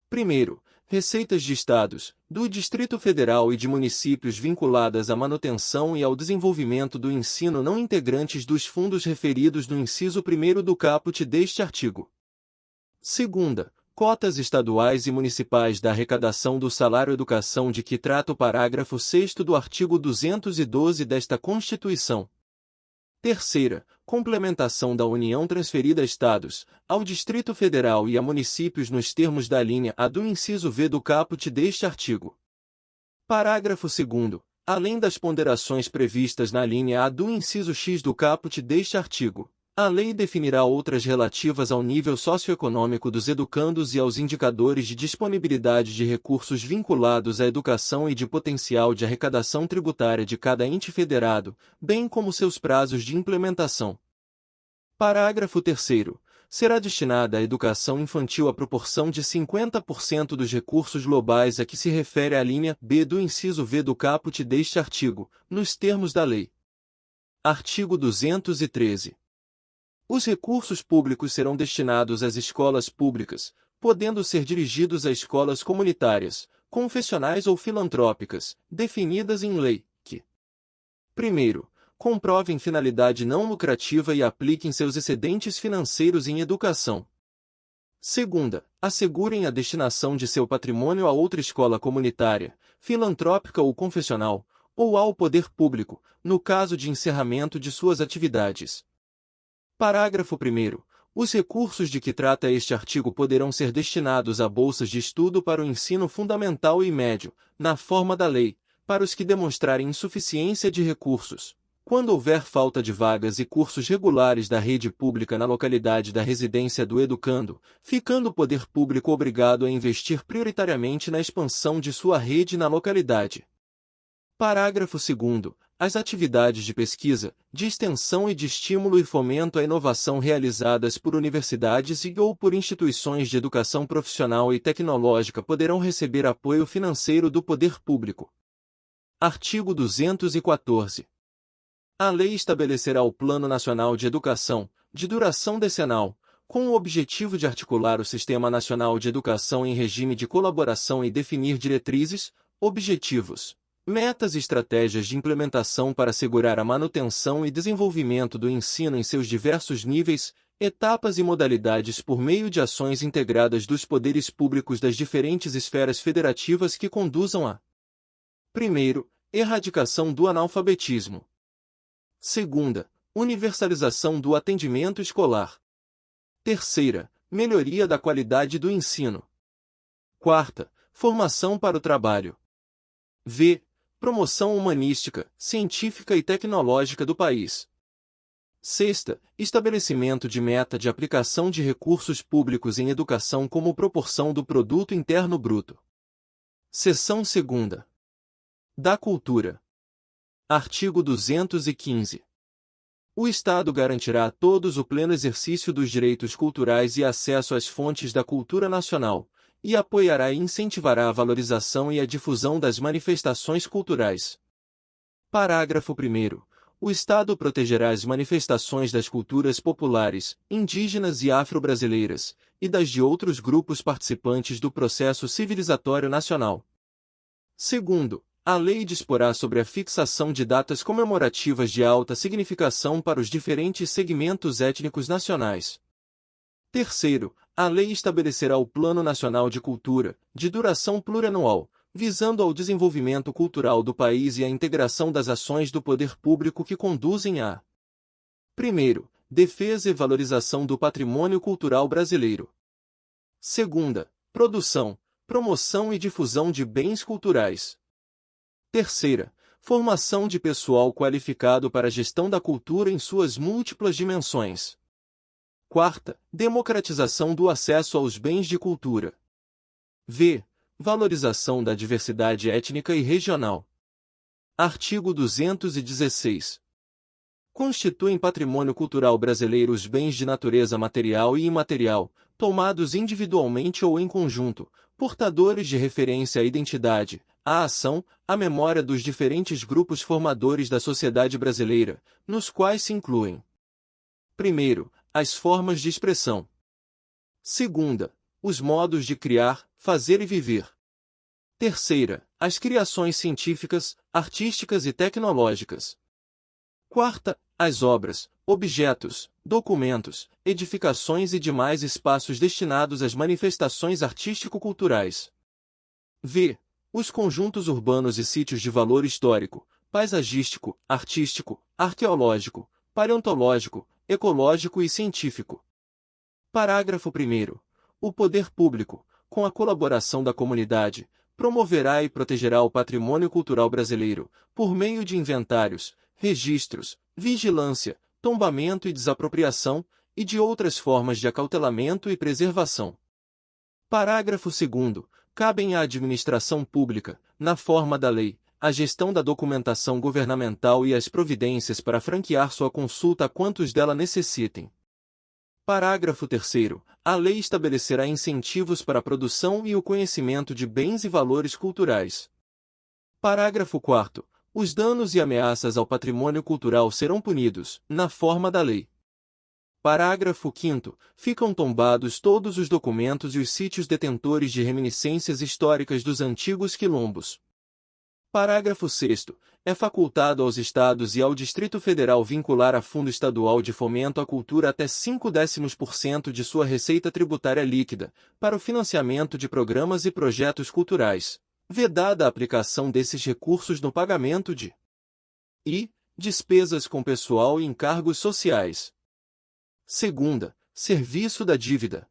Primeiro, receitas de estados, do Distrito Federal e de municípios vinculadas à manutenção e ao desenvolvimento do ensino não integrantes dos fundos referidos no inciso 1º do caput deste artigo. Segunda, cotas estaduais e municipais da arrecadação do salário educação de que trata o parágrafo 6º do artigo 212 desta Constituição. Terceira, complementação da União transferida a estados, ao Distrito Federal e a municípios nos termos da linha A do inciso V do caput deste artigo. Parágrafo 2º. Além das ponderações previstas na linha A do inciso X do caput deste artigo, a lei definirá outras relativas ao nível socioeconômico dos educandos e aos indicadores de disponibilidade de recursos vinculados à educação e de potencial de arrecadação tributária de cada ente federado, bem como seus prazos de implementação. Parágrafo 3º. Será destinada à educação infantil a proporção de 50% dos recursos globais a que se refere a linha B do inciso V do caput deste artigo, nos termos da lei. Artigo 213. Os recursos públicos serão destinados às escolas públicas, podendo ser dirigidos a escolas comunitárias, confessionais ou filantrópicas, definidas em lei, que: primeiro, comprovem finalidade não lucrativa e apliquem seus excedentes financeiros em educação. Segunda, assegurem a destinação de seu patrimônio a outra escola comunitária, filantrópica ou confessional, ou ao poder público, no caso de encerramento de suas atividades. Parágrafo 1º. Os recursos de que trata este artigo poderão ser destinados a bolsas de estudo para o ensino fundamental e médio, na forma da lei, para os que demonstrarem insuficiência de recursos, quando houver falta de vagas e cursos regulares da rede pública na localidade da residência do educando, ficando o poder público obrigado a investir prioritariamente na expansão de sua rede na localidade. Parágrafo 2º. As atividades de pesquisa, de extensão e de estímulo e fomento à inovação realizadas por universidades e ou por instituições de educação profissional e tecnológica poderão receber apoio financeiro do poder público. Artigo 214. A lei estabelecerá o Plano Nacional de Educação, de duração decenal, com o objetivo de articular o Sistema Nacional de Educação em regime de colaboração e definir diretrizes, objetivos, metas e estratégias de implementação para assegurar a manutenção e desenvolvimento do ensino em seus diversos níveis, etapas e modalidades por meio de ações integradas dos poderes públicos das diferentes esferas federativas que conduzam a: primeiro, erradicação do analfabetismo. Segunda, universalização do atendimento escolar. Terceira, melhoria da qualidade do ensino. Quarta, formação para o trabalho. V. Promoção humanística, científica e tecnológica do país. Sexta, estabelecimento de meta de aplicação de recursos públicos em educação como proporção do Produto Interno Bruto. Seção 2ª. Da Cultura. Artigo 215. O Estado garantirá a todos o pleno exercício dos direitos culturais e acesso às fontes da cultura nacional, e apoiará e incentivará a valorização e a difusão das manifestações culturais. Parágrafo 1º. O Estado protegerá as manifestações das culturas populares, indígenas e afro-brasileiras, e das de outros grupos participantes do processo civilizatório nacional. Segundo, a lei disporá sobre a fixação de datas comemorativas de alta significação para os diferentes segmentos étnicos nacionais. Terceiro, a lei estabelecerá o Plano Nacional de Cultura, de duração plurianual, visando ao desenvolvimento cultural do país e à integração das ações do poder público que conduzem à: primeiro, defesa e valorização do patrimônio cultural brasileiro. Segunda, produção, promoção e difusão de bens culturais. Terceira, formação de pessoal qualificado para a gestão da cultura em suas múltiplas dimensões. Quarta, democratização do acesso aos bens de cultura. V. Valorização da diversidade étnica e regional. Artigo 216. Constituem patrimônio cultural brasileiro os bens de natureza material e imaterial, tomados individualmente ou em conjunto, portadores de referência à identidade, à ação, à memória dos diferentes grupos formadores da sociedade brasileira, nos quais se incluem: primeiro, as formas de expressão. Segunda, os modos de criar, fazer e viver. Terceira, as criações científicas, artísticas e tecnológicas. Quarta, as obras, objetos, documentos, edificações e demais espaços destinados às manifestações artístico-culturais. V. Os conjuntos urbanos e sítios de valor histórico, paisagístico, artístico, arqueológico, paleontológico, ecológico e científico. Parágrafo 1º. O poder público, com a colaboração da comunidade, promoverá e protegerá o patrimônio cultural brasileiro, por meio de inventários, registros, vigilância, tombamento e desapropriação, e de outras formas de acautelamento e preservação. Parágrafo 2º. Cabem à administração pública, na forma da lei, a gestão da documentação governamental e as providências para franquear sua consulta a quantos dela necessitem. Parágrafo 3º. A lei estabelecerá incentivos para a produção e o conhecimento de bens e valores culturais. Parágrafo 4º. Os danos e ameaças ao patrimônio cultural serão punidos, na forma da lei. Parágrafo 5º. Ficam tombados todos os documentos e os sítios detentores de reminiscências históricas dos antigos quilombos. Parágrafo 6º. É facultado aos Estados e ao Distrito Federal vincular a Fundo Estadual de Fomento à Cultura até 0,5% de sua receita tributária líquida, para o financiamento de programas e projetos culturais, vedada a aplicação desses recursos no pagamento de despesas com pessoal e encargos sociais. Segunda, serviço da dívida.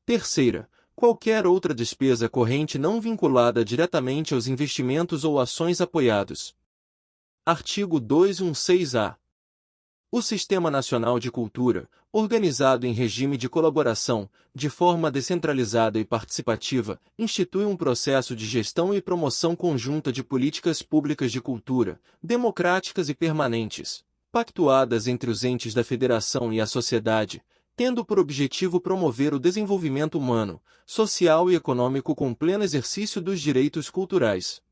Terceira, qualquer outra despesa corrente não vinculada diretamente aos investimentos ou ações apoiados. Artigo 216-A. O Sistema Nacional de Cultura, organizado em regime de colaboração, de forma descentralizada e participativa, institui um processo de gestão e promoção conjunta de políticas públicas de cultura, democráticas e permanentes, pactuadas entre os entes da Federação e a sociedade, tendo por objetivo promover o desenvolvimento humano, social e econômico com pleno exercício dos direitos culturais.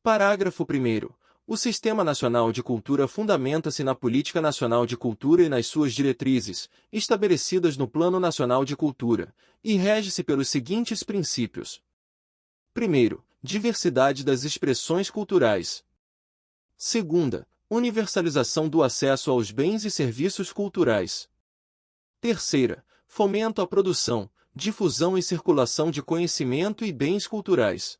Parágrafo 1º. O Sistema Nacional de Cultura fundamenta-se na Política Nacional de Cultura e nas suas diretrizes, estabelecidas no Plano Nacional de Cultura, e rege-se pelos seguintes princípios. Primeiro, diversidade das expressões culturais. Segunda, universalização do acesso aos bens e serviços culturais. Terceira, fomento à produção, difusão e circulação de conhecimento e bens culturais.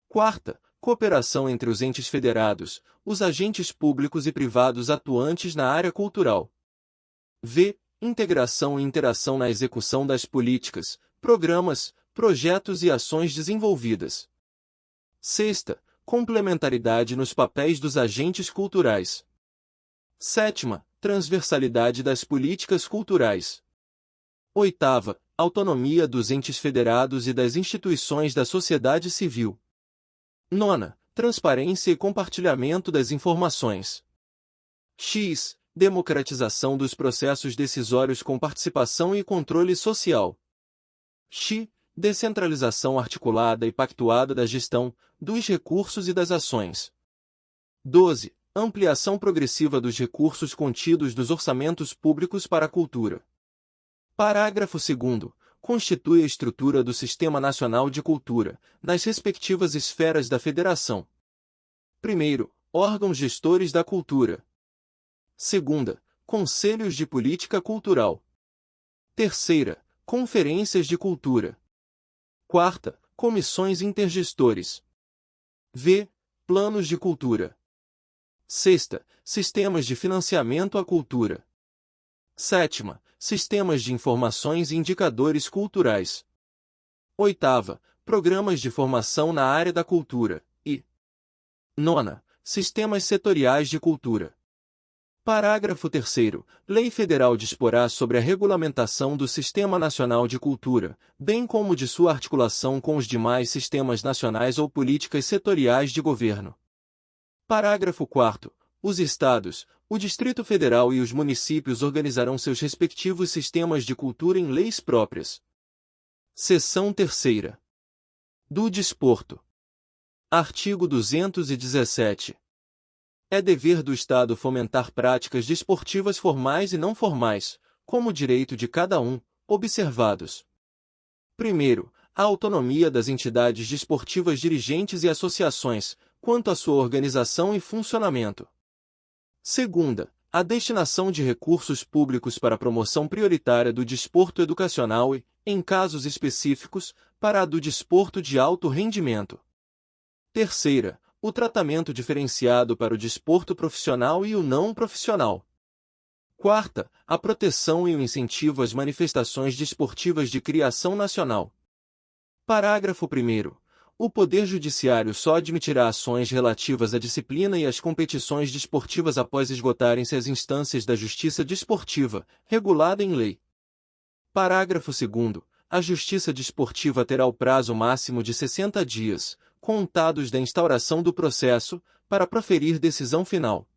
Quarta, cooperação entre os entes federados, os agentes públicos e privados atuantes na área cultural. V. Integração e interação na execução das políticas, programas, projetos e ações desenvolvidas. Sexta, complementaridade nos papéis dos agentes culturais. Sétima, transversalidade das políticas culturais. Oitava, autonomia dos entes federados e das instituições da sociedade civil. Nona, transparência e compartilhamento das informações. X. Democratização dos processos decisórios com participação e controle social. X. Descentralização articulada e pactuada da gestão, dos recursos e das ações. 12. Ampliação progressiva dos recursos contidos nos orçamentos públicos para a cultura. Parágrafo 2º. Constitui a estrutura do Sistema Nacional de Cultura, nas respectivas esferas da Federação. 1º. Órgãos gestores da cultura. 2ª. Conselhos de Política Cultural. 3ª. Conferências de Cultura. 4ª. Comissões intergestores. V. Planos de cultura. 6ª. Sistemas de financiamento à cultura. 7ª. Sistemas de informações e indicadores culturais. 8ª. Programas de formação na área da cultura. E 9ª. Sistemas setoriais de cultura. Parágrafo 3º. Lei Federal disporá sobre a regulamentação do Sistema Nacional de Cultura, bem como de sua articulação com os demais sistemas nacionais ou políticas setoriais de governo. Parágrafo 4º. Os Estados, o Distrito Federal e os municípios organizarão seus respectivos sistemas de cultura em leis próprias. Seção 3ª. Do Desporto. Artigo 217. É dever do Estado fomentar práticas desportivas formais e não formais, como direito de cada um, observados: 1º, a autonomia das entidades desportivas dirigentes e associações, quanto à sua organização e funcionamento. 2ª, a destinação de recursos públicos para a promoção prioritária do desporto educacional e, em casos específicos, para a do desporto de alto rendimento. 3ª, o tratamento diferenciado para o desporto profissional e o não profissional. 4ª, a proteção e o incentivo às manifestações desportivas de criação nacional. Parágrafo 1º. O Poder Judiciário só admitirá ações relativas à disciplina e às competições desportivas após esgotarem-se as instâncias da Justiça Desportiva, regulada em lei. Parágrafo 2º. A Justiça Desportiva terá o prazo máximo de 60 dias, contados da instauração do processo, para proferir decisão final.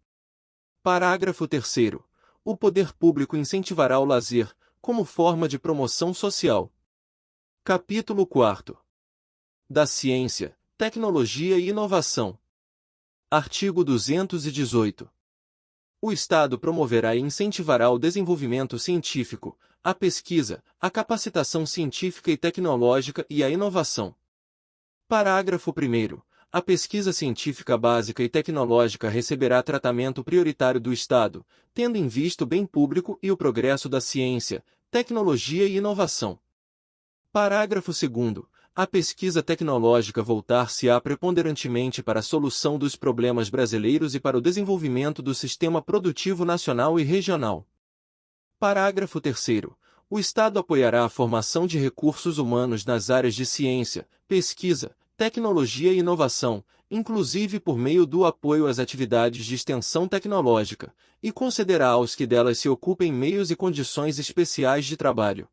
Parágrafo 3º. O poder público incentivará o lazer, como forma de promoção social. Capítulo 4. Da Ciência, Tecnologia e Inovação. Artigo 218. O Estado promoverá e incentivará o desenvolvimento científico, a pesquisa, a capacitação científica e tecnológica e a inovação. Parágrafo 1º. A pesquisa científica básica e tecnológica receberá tratamento prioritário do Estado, tendo em vista o bem público e o progresso da ciência, tecnologia e inovação. Parágrafo 2º. A pesquisa tecnológica voltar-se-á preponderantemente para a solução dos problemas brasileiros e para o desenvolvimento do sistema produtivo nacional e regional. Parágrafo 3º. O Estado apoiará a formação de recursos humanos nas áreas de ciência, pesquisa, tecnologia e inovação, inclusive por meio do apoio às atividades de extensão tecnológica, e concederá aos que delas se ocupem meios e condições especiais de trabalho.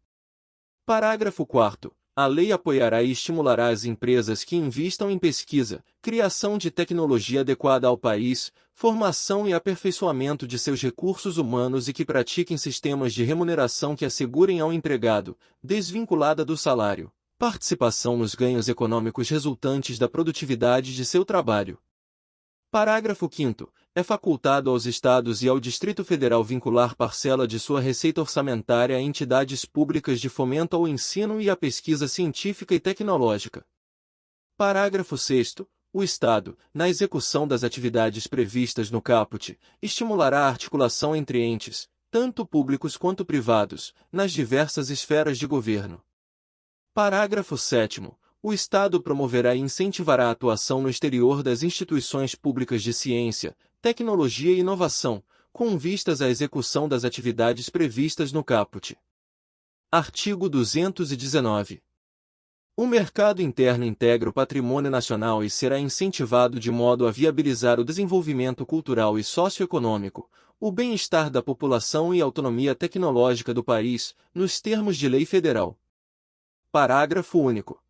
Parágrafo 4º. A lei apoiará e estimulará as empresas que invistam em pesquisa, criação de tecnologia adequada ao país, formação e aperfeiçoamento de seus recursos humanos e que pratiquem sistemas de remuneração que assegurem ao empregado, desvinculada do salário, participação nos ganhos econômicos resultantes da produtividade de seu trabalho. Parágrafo 5º. É facultado aos Estados e ao Distrito Federal vincular parcela de sua receita orçamentária a entidades públicas de fomento ao ensino e à pesquisa científica e tecnológica. Parágrafo 6º. O Estado, na execução das atividades previstas no caput, estimulará a articulação entre entes, tanto públicos quanto privados, nas diversas esferas de governo. Parágrafo 7º. O Estado promoverá e incentivará a atuação no exterior das instituições públicas de ciência, tecnologia e inovação, com vistas à execução das atividades previstas no caput. Artigo 219. O mercado interno integra o patrimônio nacional e será incentivado de modo a viabilizar o desenvolvimento cultural e socioeconômico, o bem-estar da população e a autonomia tecnológica do país, nos termos de lei federal. Parágrafo único.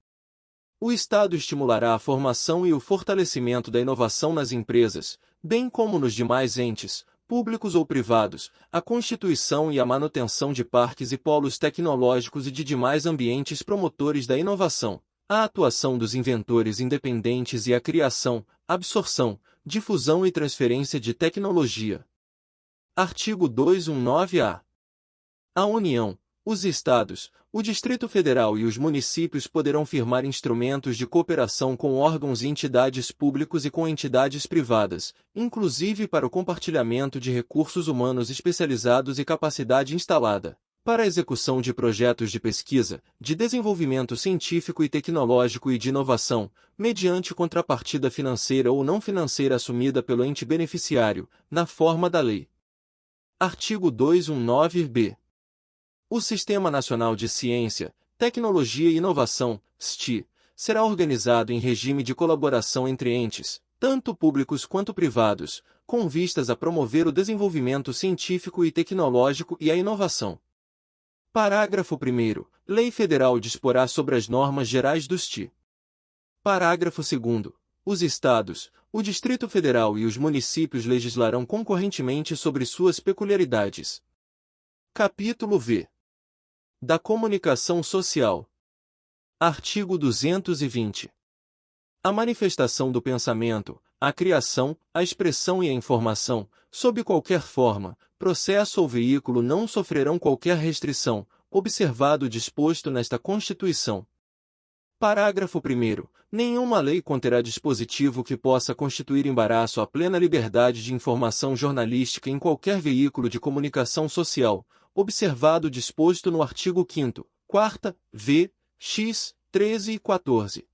O Estado estimulará a formação e o fortalecimento da inovação nas empresas, bem como nos demais entes, públicos ou privados, a constituição e a manutenção de parques e polos tecnológicos e de demais ambientes promotores da inovação, a atuação dos inventores independentes e a criação, absorção, difusão e transferência de tecnologia. Artigo 219-A. A União, os Estados, o Distrito Federal e os municípios poderão firmar instrumentos de cooperação com órgãos e entidades públicos e com entidades privadas, inclusive para o compartilhamento de recursos humanos especializados e capacidade instalada, para a execução de projetos de pesquisa, de desenvolvimento científico e tecnológico e de inovação, mediante contrapartida financeira ou não financeira assumida pelo ente beneficiário, na forma da lei. Artigo 219-B. O Sistema Nacional de Ciência, Tecnologia e Inovação, STI, será organizado em regime de colaboração entre entes, tanto públicos quanto privados, com vistas a promover o desenvolvimento científico e tecnológico e a inovação. Parágrafo 1º. Lei Federal disporá sobre as normas gerais do STI. Parágrafo 2º. Os Estados, o Distrito Federal e os municípios legislarão concorrentemente sobre suas peculiaridades. Capítulo V. Da Comunicação Social. Artigo 220. A manifestação do pensamento, a criação, a expressão e a informação, sob qualquer forma, processo ou veículo não sofrerão qualquer restrição, observado o disposto nesta Constituição. Parágrafo 1º. Nenhuma lei conterá dispositivo que possa constituir embaraço à plena liberdade de informação jornalística em qualquer veículo de comunicação social, observado o disposto no artigo 5º, 4ª, v, x, 13 e 14.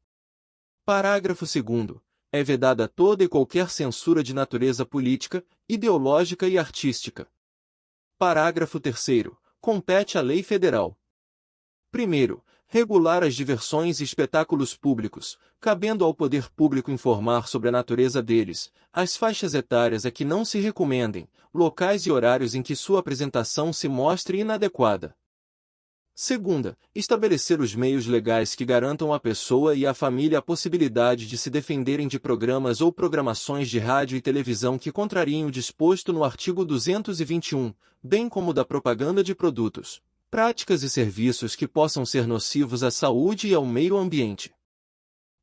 Parágrafo 2º. É vedada toda e qualquer censura de natureza política, ideológica e artística. Parágrafo 3º. Compete à lei federal. 1º. Regular as diversões e espetáculos públicos, cabendo ao poder público informar sobre a natureza deles, as faixas etárias a que não se recomendem, locais e horários em que sua apresentação se mostre inadequada. 2ª, estabelecer os meios legais que garantam à pessoa e à família a possibilidade de se defenderem de programas ou programações de rádio e televisão que contrariem o disposto no artigo 221, bem como da propaganda de produtos, práticas e serviços que possam ser nocivos à saúde e ao meio ambiente.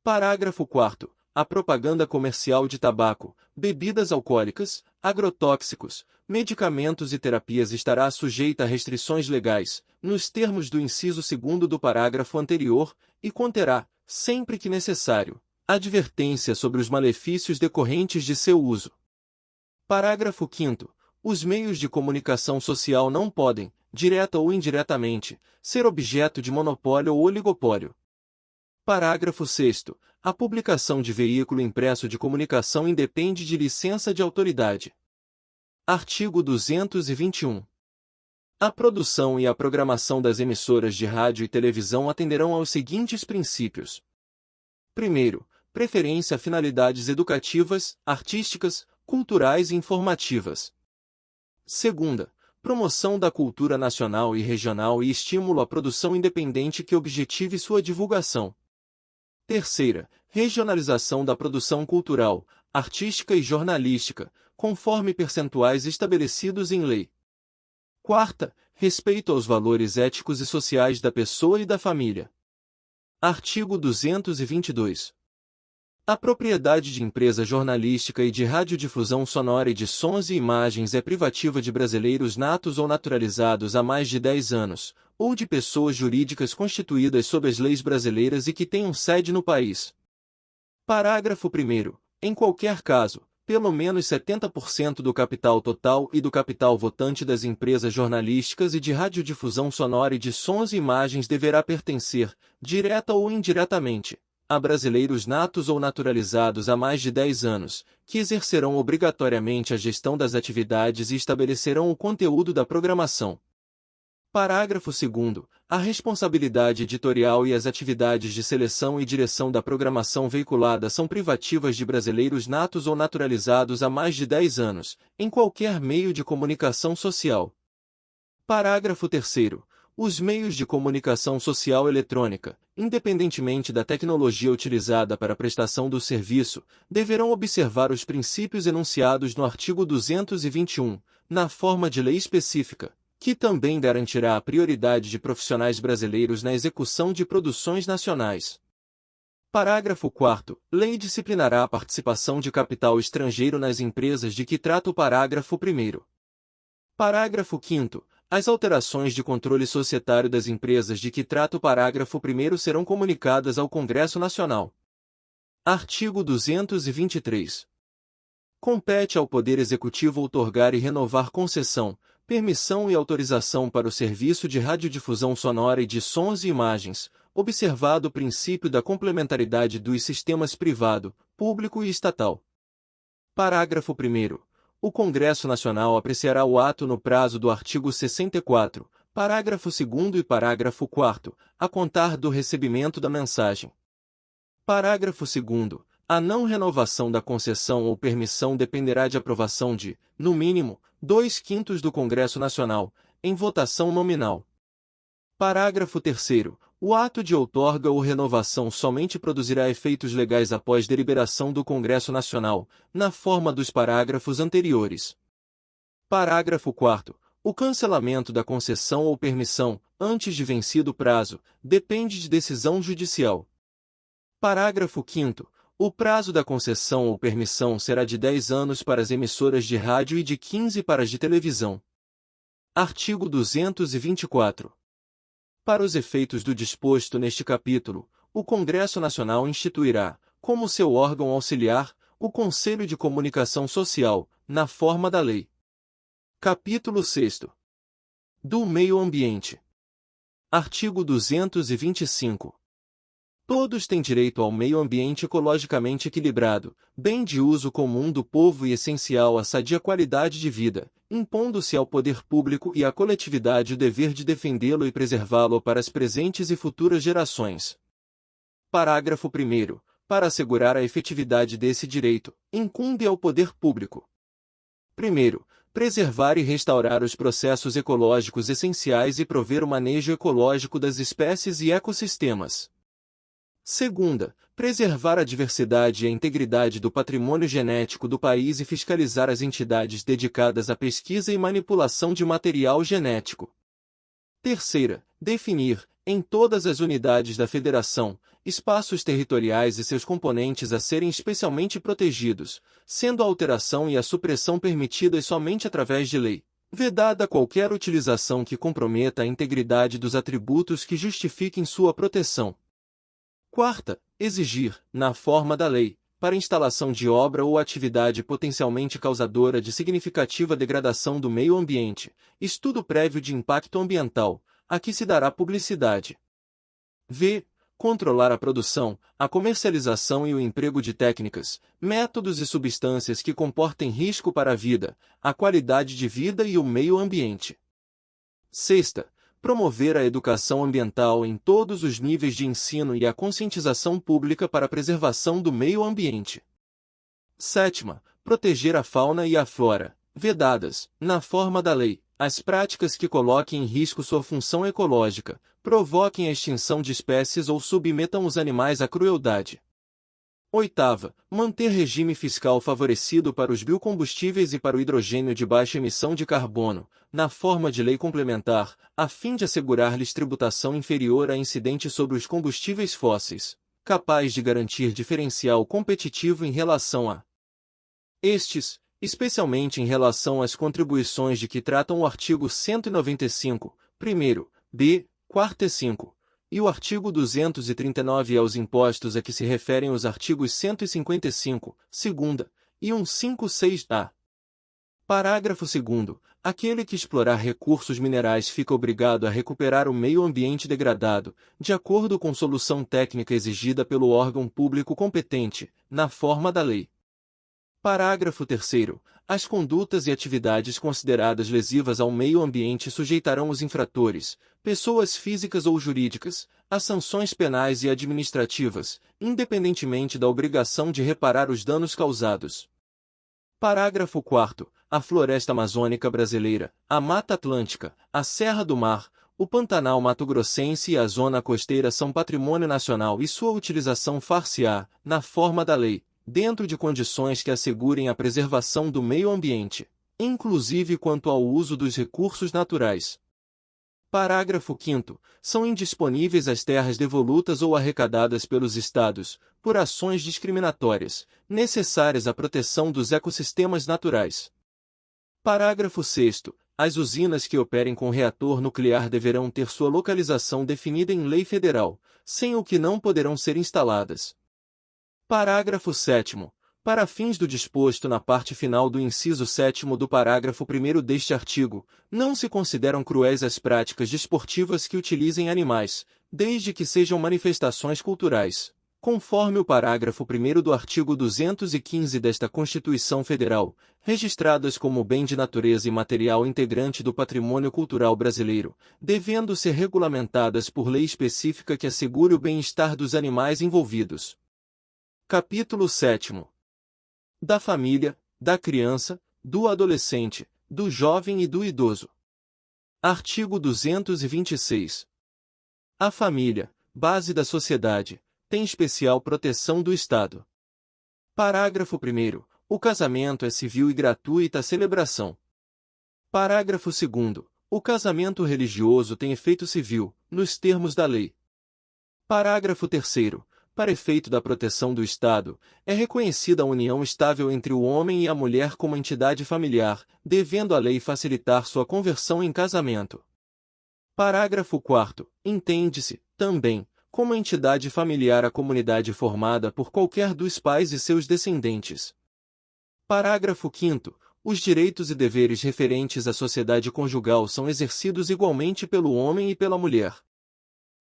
Parágrafo 4º. A propaganda comercial de tabaco, bebidas alcoólicas, agrotóxicos, medicamentos e terapias estará sujeita a restrições legais, nos termos do inciso 2º do parágrafo anterior, e conterá, sempre que necessário, advertência sobre os malefícios decorrentes de seu uso. Parágrafo 5º. Os meios de comunicação social não podem, direta ou indiretamente, ser objeto de monopólio ou oligopólio. Parágrafo 6º. A publicação de veículo impresso de comunicação independe de licença de autoridade. Artigo 221. A produção e a programação das emissoras de rádio e televisão atenderão aos seguintes princípios. 1º. Preferência a finalidades educativas, artísticas, culturais e informativas. 2ª. Promoção da cultura nacional e regional e estímulo à produção independente que objetive sua divulgação. 3ª, regionalização da produção cultural, artística e jornalística, conforme percentuais estabelecidos em lei. 4ª, respeito aos valores éticos e sociais da pessoa e da família. Artigo 222. A propriedade de empresa jornalística e de radiodifusão sonora e de sons e imagens é privativa de brasileiros natos ou naturalizados há mais de 10 anos, ou de pessoas jurídicas constituídas sob as leis brasileiras e que tenham sede no país. Parágrafo 1º. Em qualquer caso, pelo menos 70% do capital total e do capital votante das empresas jornalísticas e de radiodifusão sonora e de sons e imagens deverá pertencer, direta ou indiretamente, a brasileiros natos ou naturalizados há mais de 10 anos, que exercerão obrigatoriamente a gestão das atividades e estabelecerão o conteúdo da programação. Parágrafo 2º. A responsabilidade editorial e as atividades de seleção e direção da programação veiculada são privativas de brasileiros natos ou naturalizados há mais de 10 anos, em qualquer meio de comunicação social. Parágrafo 3º. Os meios de comunicação social eletrônica, independentemente da tecnologia utilizada para a prestação do serviço, deverão observar os princípios enunciados no artigo 221, na forma de lei específica, que também garantirá a prioridade de profissionais brasileiros na execução de produções nacionais. Parágrafo 4º. Lei disciplinará a participação de capital estrangeiro nas empresas de que trata o parágrafo 1º. Parágrafo 5º. As alterações de controle societário das empresas de que trata o parágrafo 1º serão comunicadas ao Congresso Nacional. Artigo 223. Compete ao Poder Executivo outorgar e renovar concessão, permissão e autorização para o serviço de radiodifusão sonora e de sons e imagens, observado o princípio da complementaridade dos sistemas privado, público e estatal. Parágrafo 1º. O Congresso Nacional apreciará o ato no prazo do artigo 64, parágrafo 2º e parágrafo 4º, a contar do recebimento da mensagem. Parágrafo 2º. A não renovação da concessão ou permissão dependerá de aprovação de, no mínimo, 2/5 do Congresso Nacional, em votação nominal. Parágrafo 3º. O ato de outorga ou renovação somente produzirá efeitos legais após deliberação do Congresso Nacional, na forma dos parágrafos anteriores. Parágrafo 4º. O cancelamento da concessão ou permissão, antes de vencido o prazo, depende de decisão judicial. Parágrafo 5º. O prazo da concessão ou permissão será de 10 anos para as emissoras de rádio e de 15 para as de televisão. Artigo 224. Para os efeitos do disposto neste capítulo, o Congresso Nacional instituirá, como seu órgão auxiliar, o Conselho de Comunicação Social, na forma da lei. Capítulo 6º. Do Meio Ambiente. Artigo 225. Todos têm direito ao meio ambiente ecologicamente equilibrado, bem de uso comum do povo e essencial à sadia qualidade de vida, impondo-se ao poder público e à coletividade o dever de defendê-lo e preservá-lo para as presentes e futuras gerações. Parágrafo 1º. Para assegurar a efetividade desse direito, incumbe ao poder público: 1º, preservar e restaurar os processos ecológicos essenciais e prover o manejo ecológico das espécies e ecossistemas. 2º, preservar a diversidade e a integridade do patrimônio genético do país e fiscalizar as entidades dedicadas à pesquisa e manipulação de material genético. 3ª, definir, em todas as unidades da Federação, espaços territoriais e seus componentes a serem especialmente protegidos, sendo a alteração e a supressão permitidas somente através de lei, vedada qualquer utilização que comprometa a integridade dos atributos que justifiquem sua proteção. 4ª, exigir, na forma da lei, para instalação de obra ou atividade potencialmente causadora de significativa degradação do meio ambiente, estudo prévio de impacto ambiental, a que se dará publicidade. v. Controlar a produção, a comercialização e o emprego de técnicas, métodos e substâncias que comportem risco para a vida, a qualidade de vida e o meio ambiente. 6ª, promover a educação ambiental em todos os níveis de ensino e a conscientização pública para a preservação do meio ambiente. 7ª, proteger a fauna e a flora, vedadas, na forma da lei, as práticas que coloquem em risco sua função ecológica, provoquem a extinção de espécies ou submetam os animais à crueldade. 8ª, manter regime fiscal favorecido para os biocombustíveis e para o hidrogênio de baixa emissão de carbono, na forma de lei complementar, a fim de assegurar-lhes tributação inferior a incidente sobre os combustíveis fósseis, capaz de garantir diferencial competitivo em relação a estes, especialmente em relação às contribuições de que tratam o artigo 195, 1º, b, 4º e 5º. E o artigo 239 aos impostos a que se referem os artigos 155, 2ª, e 156-A. Parágrafo 2º. Aquele que explorar recursos minerais fica obrigado a recuperar o meio ambiente degradado, de acordo com solução técnica exigida pelo órgão público competente, na forma da lei. Parágrafo 3º. As condutas e atividades consideradas lesivas ao meio ambiente sujeitarão os infratores, pessoas físicas ou jurídicas, a sanções penais e administrativas, independentemente da obrigação de reparar os danos causados. Parágrafo 4º. A floresta amazônica brasileira, a Mata Atlântica, a Serra do Mar, O Pantanal mato-grossense e a zona costeira são patrimônio nacional e sua utilização far-se-á, na forma da lei, dentro de condições que assegurem a preservação do meio ambiente, inclusive quanto ao uso dos recursos naturais. Parágrafo 5º. São indisponíveis as terras devolutas ou arrecadadas pelos Estados, por ações discriminatórias, necessárias à proteção dos ecossistemas naturais. Parágrafo 6º. As usinas que operem com reator nuclear deverão ter sua localização definida em lei federal, sem o que não poderão ser instaladas. Parágrafo 7º. Para fins do disposto na parte final do inciso 7º do parágrafo 1º deste artigo, não se consideram cruéis as práticas desportivas que utilizem animais, desde que sejam manifestações culturais, conforme o parágrafo 1º do artigo 215 desta Constituição Federal, registradas como bem de natureza imaterial integrante do patrimônio cultural brasileiro, devendo ser regulamentadas por lei específica que assegure o bem-estar dos animais envolvidos. Capítulo 7º. Da família, da criança, do adolescente, do jovem e do idoso. Artigo 226. A família, base da sociedade, tem especial proteção do Estado. Parágrafo 1º. O casamento é civil e gratuita celebração. Parágrafo 2º. O casamento religioso tem efeito civil, nos termos da lei. Parágrafo 3º. Para efeito da proteção do Estado, é reconhecida a união estável entre o homem e a mulher como entidade familiar, devendo a lei facilitar sua conversão em casamento. Parágrafo 4º. Entende-se, também, como entidade familiar a comunidade formada por qualquer dos pais e seus descendentes. Parágrafo 5º. Os direitos e deveres referentes à sociedade conjugal são exercidos igualmente pelo homem e pela mulher.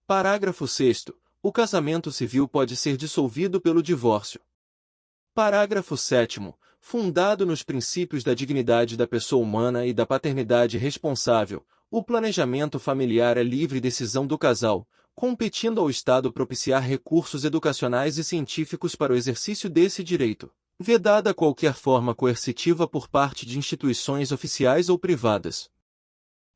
Parágrafo 6º. O casamento civil pode ser dissolvido pelo divórcio. Parágrafo 7º. Fundado nos princípios da dignidade da pessoa humana e da paternidade responsável, o planejamento familiar é livre decisão do casal, competindo ao Estado propiciar recursos educacionais e científicos para o exercício desse direito, vedada qualquer forma coercitiva por parte de instituições oficiais ou privadas.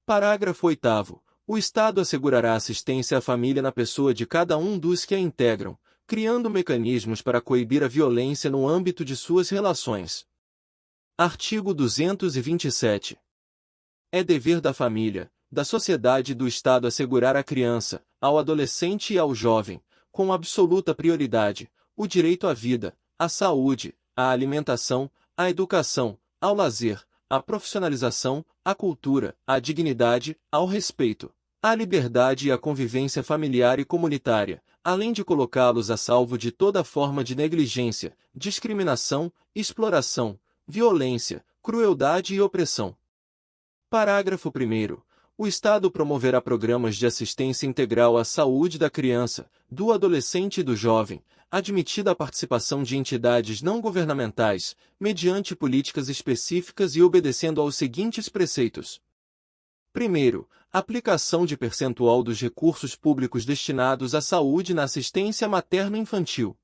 Parágrafo 8º. O Estado assegurará assistência à família na pessoa de cada um dos que a integram, criando mecanismos para coibir a violência no âmbito de suas relações. Artigo 227. É dever da família, da sociedade e do Estado assegurar à criança, ao adolescente e ao jovem, com absoluta prioridade, o direito à vida, à saúde, à alimentação, à educação, ao lazer, à profissionalização, à cultura, à dignidade, ao respeito, à liberdade e à convivência familiar e comunitária, além de colocá-los a salvo de toda forma de negligência, discriminação, exploração, violência, crueldade e opressão. Parágrafo 1º. O Estado promoverá programas de assistência integral à saúde da criança, do adolescente e do jovem, admitida a participação de entidades não governamentais, mediante políticas específicas e obedecendo aos seguintes preceitos. Primeiro, aplicação de percentual dos recursos públicos destinados à saúde na assistência materno-infantil.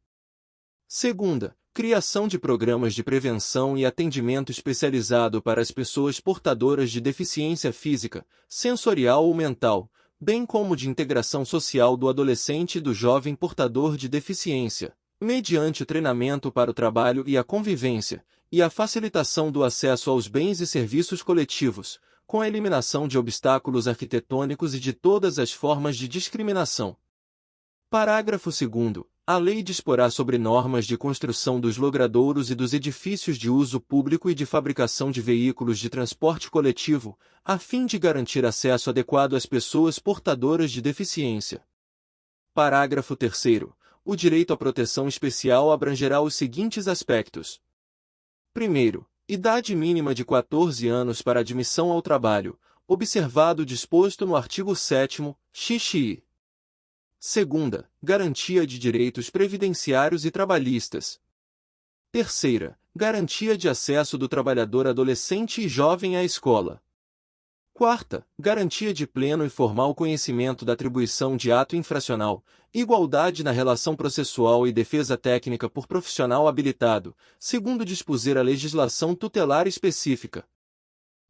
Segunda, criação de programas de prevenção e atendimento especializado para as pessoas portadoras de deficiência física, sensorial ou mental, bem como de integração social do adolescente e do jovem portador de deficiência, mediante o treinamento para o trabalho e a convivência, e a facilitação do acesso aos bens e serviços coletivos, com a eliminação de obstáculos arquitetônicos e de todas as formas de discriminação. Parágrafo 2º. A lei disporá sobre normas de construção dos logradouros e dos edifícios de uso público e de fabricação de veículos de transporte coletivo, a fim de garantir acesso adequado às pessoas portadoras de deficiência. Parágrafo 3º. O direito à proteção especial abrangerá os seguintes aspectos. Primeiro, idade mínima de 14 anos para admissão ao trabalho, observado o disposto no artigo 7º, xxi. Segunda, garantia de direitos previdenciários e trabalhistas. Terceira, garantia de acesso do trabalhador adolescente e jovem à escola. Quarta, garantia de pleno e formal conhecimento da atribuição de ato infracional, igualdade na relação processual e defesa técnica por profissional habilitado, segundo dispuser a legislação tutelar específica.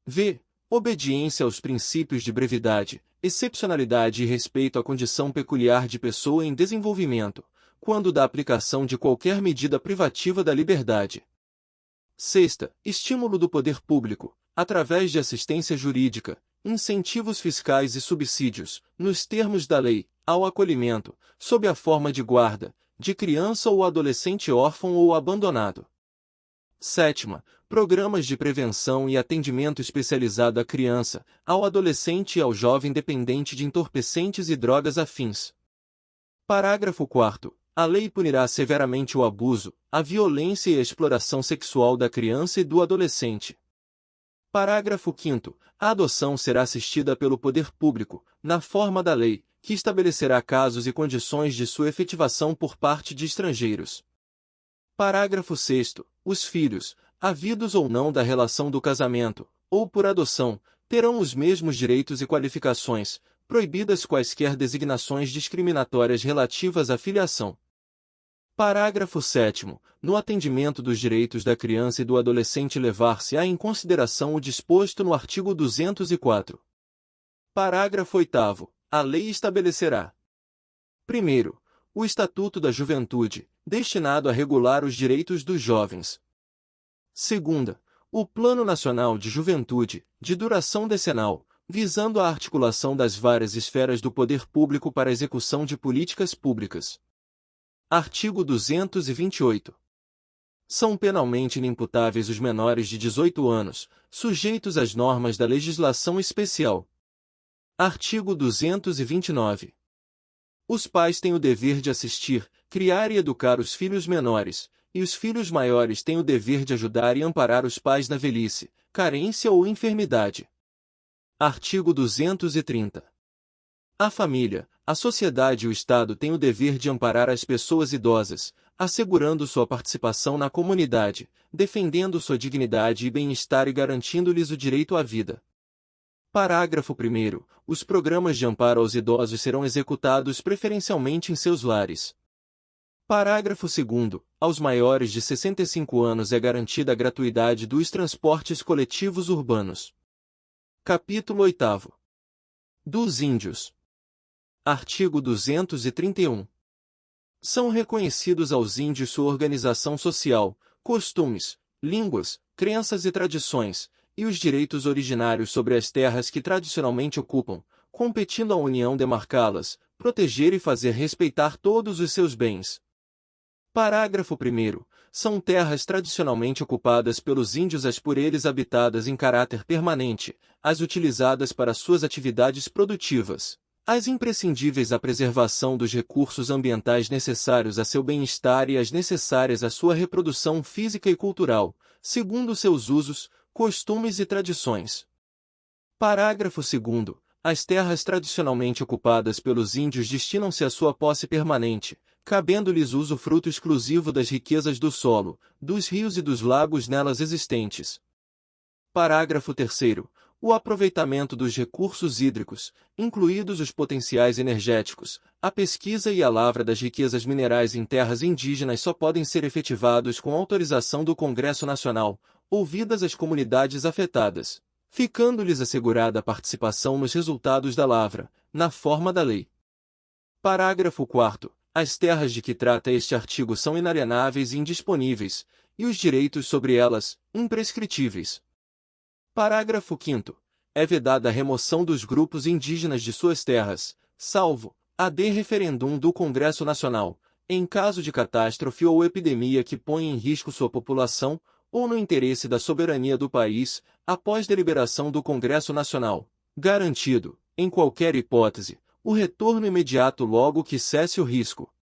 V. Obediência aos princípios de brevidade, excepcionalidade e respeito à condição peculiar de pessoa em desenvolvimento, quando da aplicação de qualquer medida privativa da liberdade. Sexta, estímulo do poder público, através de assistência jurídica, incentivos fiscais e subsídios, nos termos da lei, ao acolhimento, sob a forma de guarda, de criança ou adolescente órfão ou abandonado. Sétima, programas de prevenção e atendimento especializado à criança, ao adolescente e ao jovem dependente de entorpecentes e drogas afins. Parágrafo 4º. A lei punirá severamente o abuso, a violência e a exploração sexual da criança e do adolescente. Parágrafo 5º. A adoção será assistida pelo poder público, na forma da lei, que estabelecerá casos e condições de sua efetivação por parte de estrangeiros. Parágrafo 6º. Os filhos, havidos ou não da relação do casamento, ou por adoção, terão os mesmos direitos e qualificações, proibidas quaisquer designações discriminatórias relativas à filiação. Parágrafo 7º. No atendimento dos direitos da criança e do adolescente levar-se-á em consideração o disposto no artigo 204. Parágrafo 8º. A lei estabelecerá: primeiro, o Estatuto da Juventude, destinado a regular os direitos dos jovens. Segunda, o Plano Nacional de Juventude, de duração decenal, visando a articulação das várias esferas do poder público para a execução de políticas públicas. Artigo 228. São penalmente inimputáveis os menores de 18 anos, sujeitos às normas da legislação especial. Artigo 229. Os pais têm o dever de assistir, criar e educar os filhos menores, e os filhos maiores têm o dever de ajudar e amparar os pais na velhice, carência ou enfermidade. Artigo 230. A família, a sociedade e o Estado têm o dever de amparar as pessoas idosas, assegurando sua participação na comunidade, defendendo sua dignidade e bem-estar e garantindo-lhes o direito à vida. Parágrafo 1º. Os programas de amparo aos idosos serão executados preferencialmente em seus lares. Parágrafo 2º. Aos maiores de 65 anos é garantida a gratuidade dos transportes coletivos urbanos. Capítulo 8º. Dos índios. Artigo 231. São reconhecidos aos índios sua organização social, costumes, línguas, crenças e tradições, e os direitos originários sobre as terras que tradicionalmente ocupam, competindo à União demarcá-las, proteger e fazer respeitar todos os seus bens. Parágrafo 1º. São terras tradicionalmente ocupadas pelos índios as por eles habitadas em caráter permanente, as utilizadas para suas atividades produtivas, as imprescindíveis à preservação dos recursos ambientais necessários a seu bem-estar e as necessárias à sua reprodução física e cultural, segundo seus usos, costumes e tradições. Parágrafo 2º. As terras tradicionalmente ocupadas pelos índios destinam-se à sua posse permanente, cabendo-lhes o usufruto exclusivo das riquezas do solo, dos rios e dos lagos nelas existentes. Parágrafo 3º. O aproveitamento dos recursos hídricos, incluídos os potenciais energéticos, a pesquisa e a lavra das riquezas minerais em terras indígenas só podem ser efetivados com autorização do Congresso Nacional, ouvidas as comunidades afetadas, ficando-lhes assegurada a participação nos resultados da lavra, na forma da lei. Parágrafo 4º. As terras de que trata este artigo são inalienáveis e indisponíveis, e os direitos sobre elas, imprescritíveis. Parágrafo 5º. É vedada a remoção dos grupos indígenas de suas terras, salvo, ad referendum do Congresso Nacional, em caso de catástrofe ou epidemia que ponha em risco sua população, ou no interesse da soberania do país, após deliberação do Congresso Nacional, garantido, em qualquer hipótese, o retorno imediato logo que cesse o risco.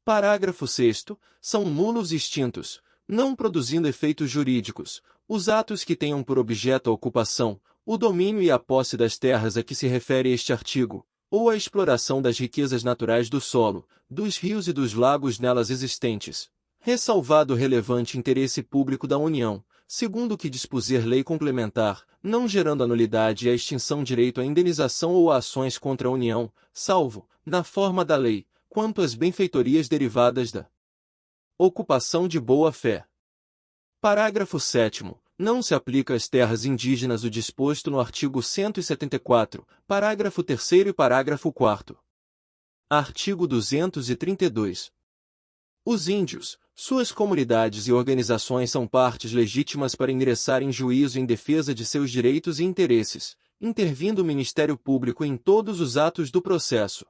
Parágrafo 6º. São nulos e extintos, não produzindo efeitos jurídicos, os atos que tenham por objeto a ocupação, o domínio e a posse das terras a que se refere este artigo, ou a exploração das riquezas naturais do solo, dos rios e dos lagos nelas existentes, ressalvado o relevante interesse público da União, segundo o que dispuser lei complementar, não gerando a nulidade e a extinção direito à indenização ou a ações contra a União, salvo, na forma da lei, quanto às benfeitorias derivadas da ocupação de boa-fé. Parágrafo 7º. Não se aplica às terras indígenas o disposto no artigo 174, parágrafo 3º e parágrafo 4º. Artigo 232. Os índios, suas comunidades e organizações são partes legítimas para ingressar em juízo em defesa de seus direitos e interesses, intervindo o Ministério Público em todos os atos do processo.